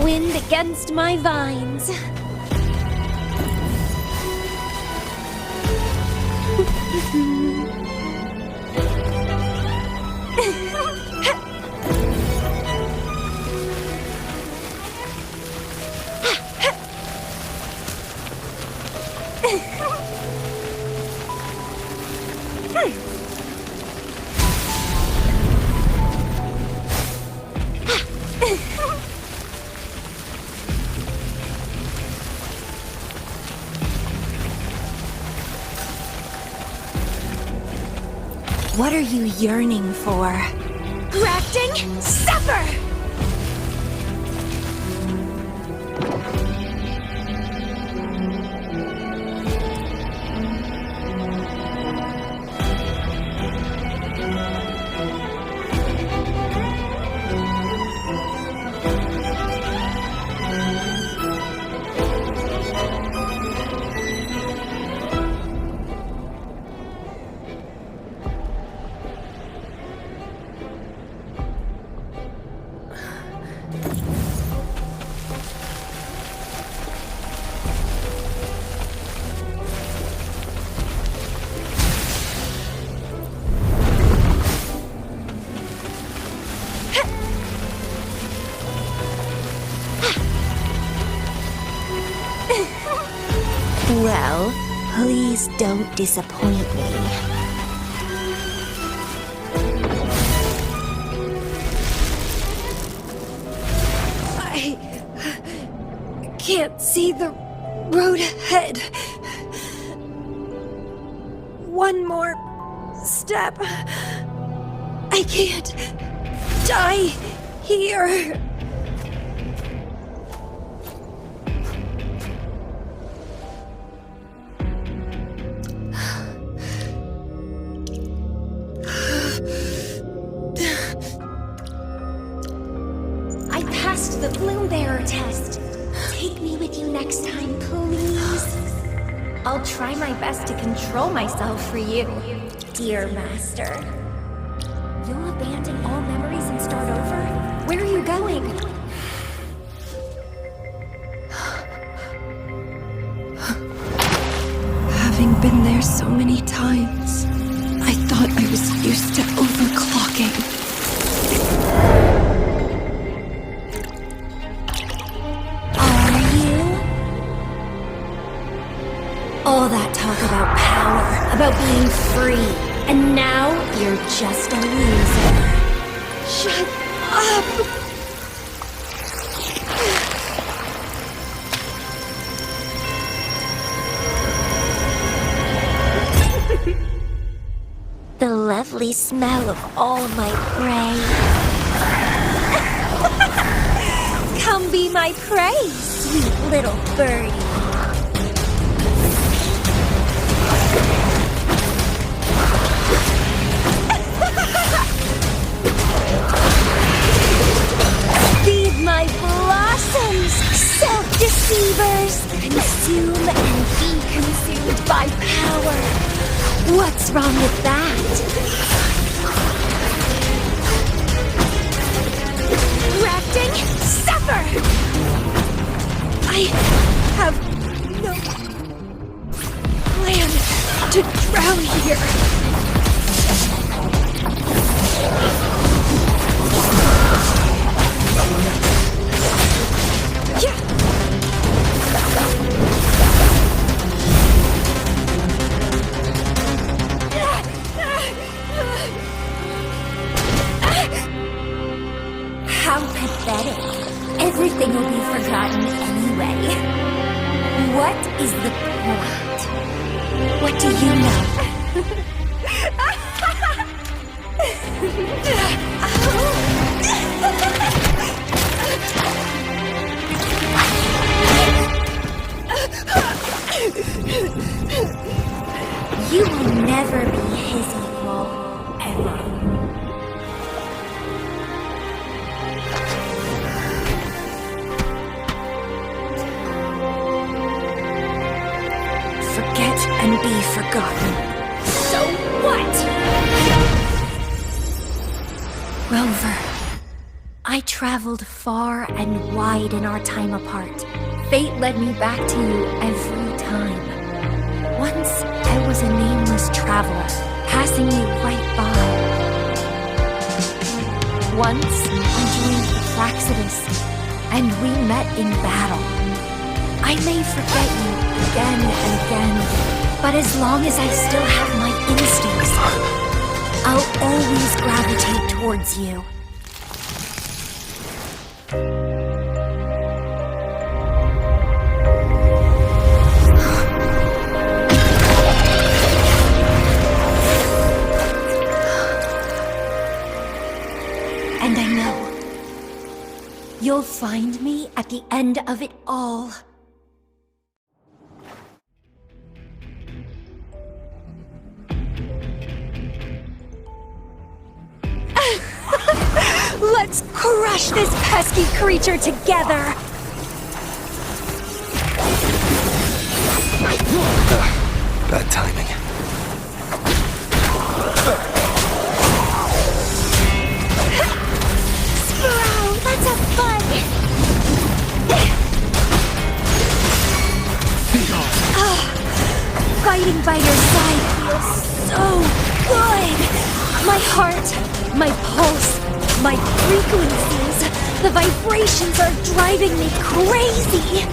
wind against my vines. What are you yearning for? Grafting? Suffer! Well, please don't disappoint me. I can't see the road ahead. One more step. I can't die here. The Bloom Bearer test. Take me with you next time, please. I'll try my best to control myself for you, dear master. You'll abandon all memories and start over? Where are you going? Having been there so many times, I thought I was used to overclocking. All that talk about power, about being free, and now you're just a loser. Shut up! The lovely smell of all my prey. Come be my prey, sweet little birdie. My blossoms, self-deceivers, consume and be consumed by power. What's wrong with that? Grafting, suffer! I have no plan to drown here. How pathetic. Everything will be forgotten anyway. What is the point? What do you know? You will never be his equal, ever. Forget and be forgotten. So what? Rover, I I traveled far and wide in our time apart. Fate led me back to you every time. Once, I was a nameless traveler, passing me right by. Once, I joined the Flaxidus, and we met in battle. I may forget you again and again, but as long as I still have my instincts, I'll always gravitate towards you. And I know you'll find me at the end of it all. Let's crush this pesky creature together! Bad timing. Sprout, let's have fun! Fighting by your side feels so good! My heart, my pulse, my frequencies, the vibrations are driving me crazy!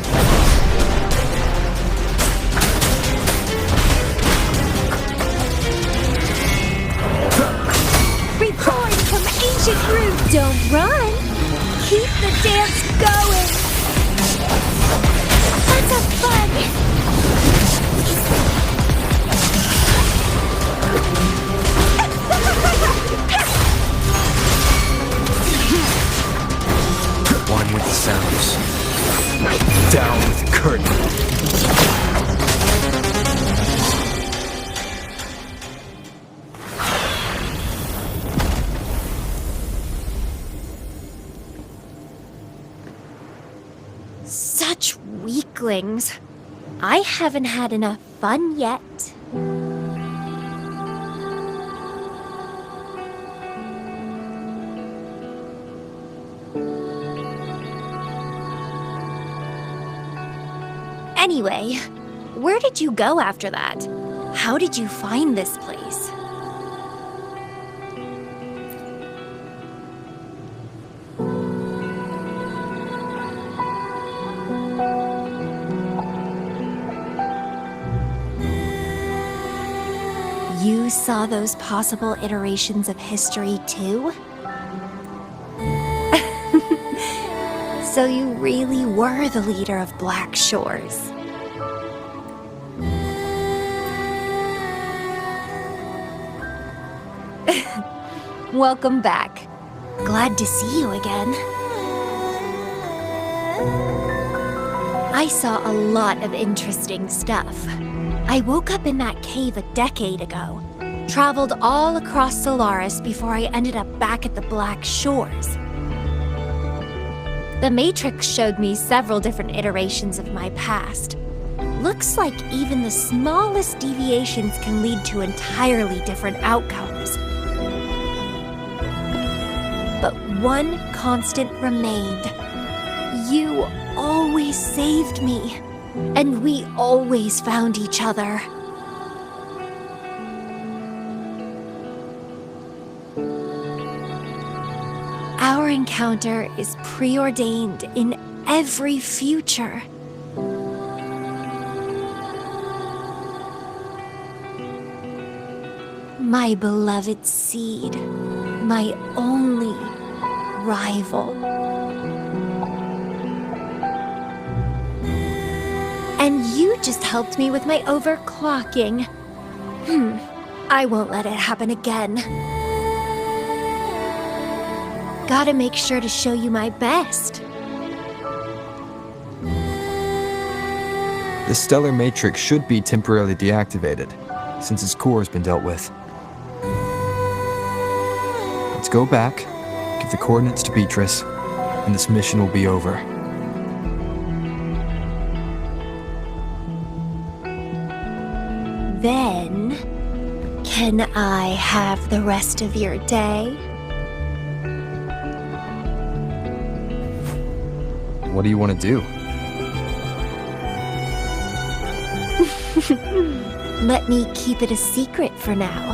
Reborn from ancient roots! Don't run! Keep the dance going! Let's have fun! One with the sounds. Down with the curtain. Such weaklings. I haven't had enough fun yet. Anyway, where did you go after that? How did you find this place? You saw those possible iterations of history too? So you really were the leader of Black Shores. Welcome back. Glad to see you again. I saw a lot of interesting stuff. I woke up in that cave a decade ago, traveled all across Solaris before I ended up back at the Black Shores. The Matrix showed me several different iterations of my past. Looks like even the smallest deviations can lead to entirely different outcomes. But one constant remained. You always saved me, and we always found each other. Our encounter is preordained in every future. My beloved seed, my only rival. And you just helped me with my overclocking. I won't let it happen again. Gotta make sure to show you my best. The stellar matrix should be temporarily deactivated, since its core has been dealt with. Let's go back, give the coordinates to Beatrice, and this mission will be over. Then, can I have the rest of your day? What do you want to do? Let me keep it a secret for now.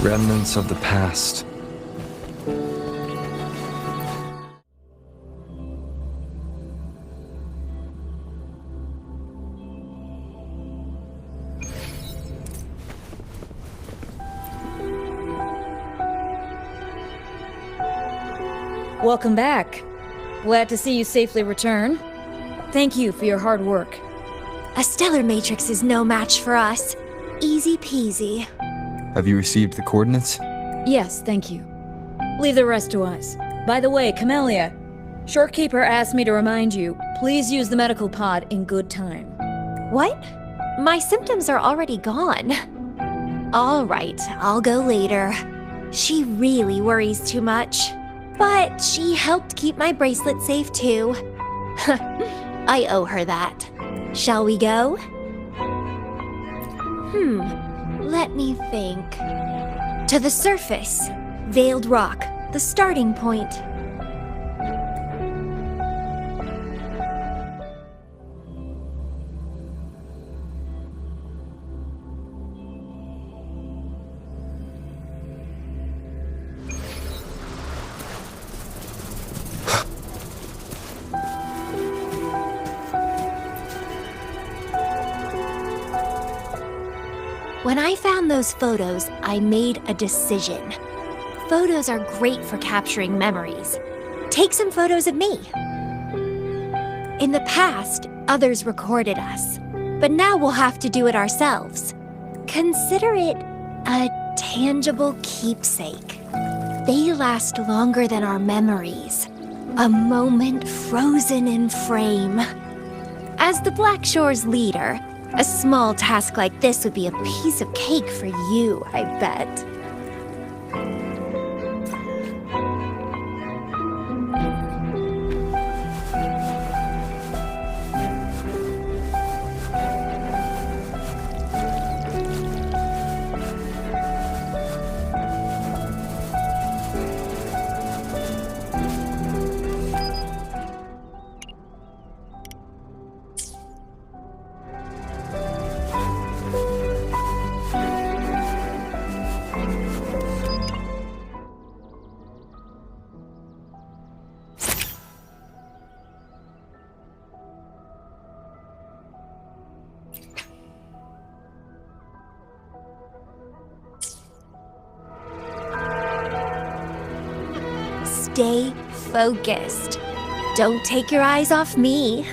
Remnants of the past. Welcome back. Glad to see you safely return. Thank you for your hard work. A stellar matrix is no match for us. Easy peasy. Have you received the coordinates? Yes, thank you. Leave the rest to us. By the way, Camellya, Shorekeeper asked me to remind you, please use the medical pod in good time. What? My symptoms are already gone. All right, I'll go later. She really worries too much. But she helped keep my bracelet safe too. I owe her that. Shall we go? Let me think. To the surface. Veiled Rock, the starting point. When I found those photos, I made a decision. Photos are great for capturing memories. Take some photos of me. In the past, others recorded us, but now we'll have to do it ourselves. Consider it a tangible keepsake. They last longer than our memories. A moment frozen in frame. As the Black Shore's leader, a small task like this would be a piece of cake for you, I bet. Stay focused. Don't take your eyes off me.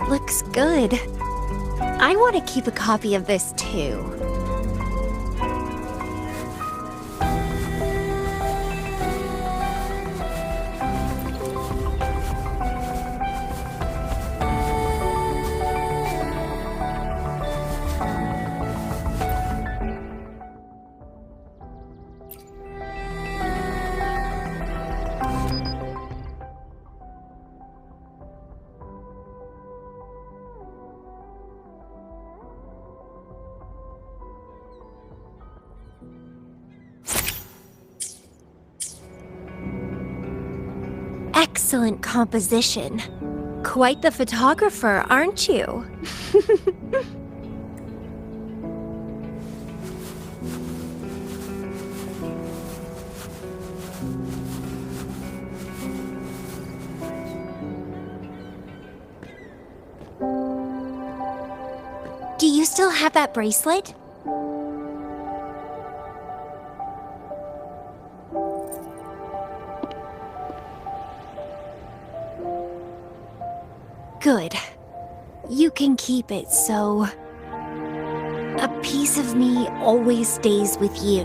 Looks good. I want to keep a copy of this too. Excellent composition. Quite the photographer, aren't you? Do you still have that bracelet? Good. You can keep it, so a piece of me always stays with you.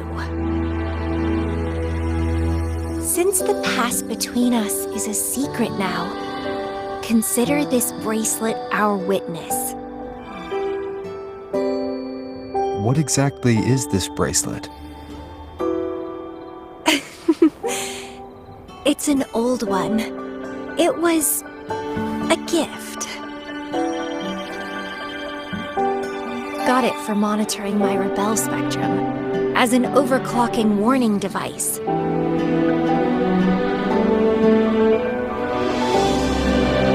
Since the past between us is a secret now, Consider this bracelet our witness. What exactly is this bracelet? It's an old one. It was a gift. Got it for monitoring my rebel spectrum as an overclocking warning device.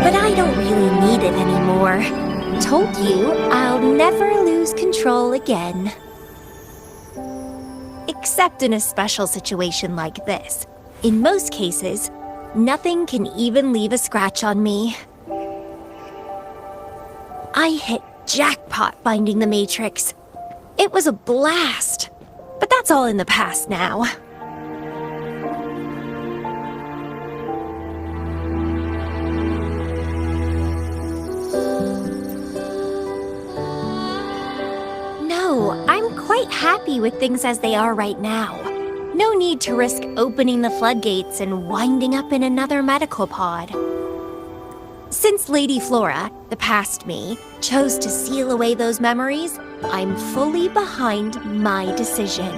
But I don't really need it anymore. Told you I'll never lose control again. Except in a special situation like this. In most cases, nothing can even leave a scratch on me. I hit jackpot finding the Matrix. It was a blast. But that's all in the past now. No, I'm quite happy with things as they are right now. No need to risk opening the floodgates and winding up in another medical pod. Since Lady Flora, the past me, chose to seal away those memories, I'm fully behind my decision.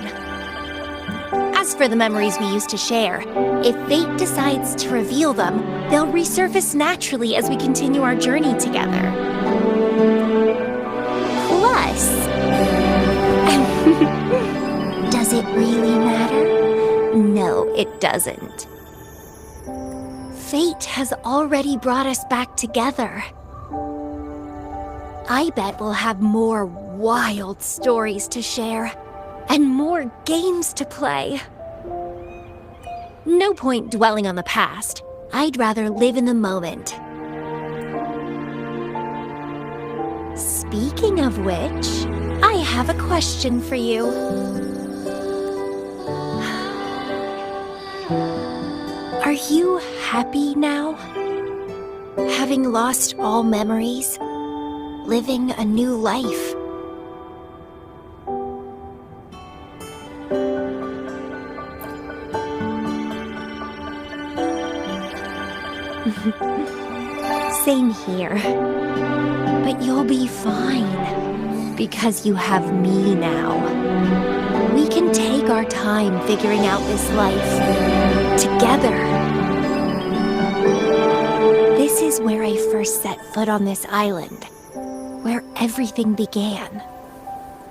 As for the memories we used to share, if fate decides to reveal them, they'll resurface naturally as we continue our journey together. Plus... Does it really matter? No, it doesn't. Fate has already brought us back together. I bet we'll have more wild stories to share, and more games to play. No point dwelling on the past. I'd rather live in the moment. Speaking of which, I have a question for you. Are you happy now? Having lost all memories? Living a new life? Same here. But you'll be fine. Because you have me now. We can take our time figuring out this life. Together. This is where I first set foot on this island. Where everything began.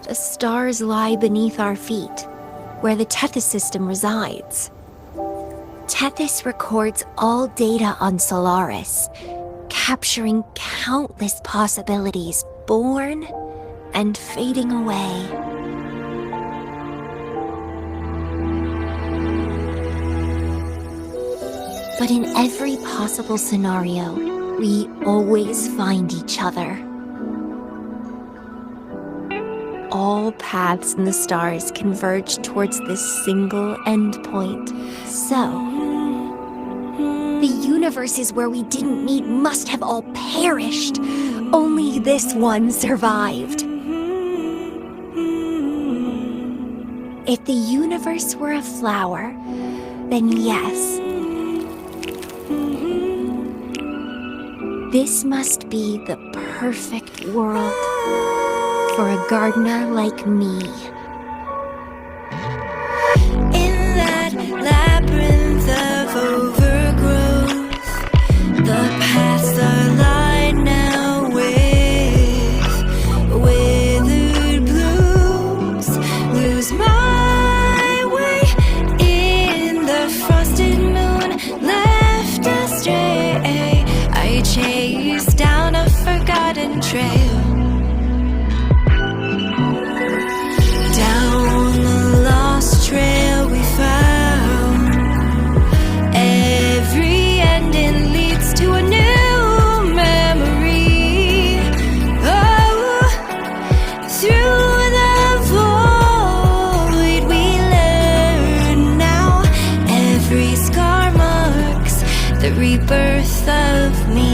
The stars lie beneath our feet. Where the Tethys system resides. Tethys records all data on Solaris, capturing countless possibilities born and fading away. But in every possible scenario, we always find each other. All paths in the stars converge towards this single endpoint. So, the universes where we didn't meet must have all perished. Only this one survived. If the universe were a flower, then yes. This must be the perfect world for a gardener like me. In that labyrinth of overgrowth, the paths are lined now with withered blooms. Lose my way in the frosted moon, left astray. I chase down a forgotten trail. Down the lost trail we found. Every ending leads to a new memory. Oh, through the void we learn now. Every scar marks the rebirth of me.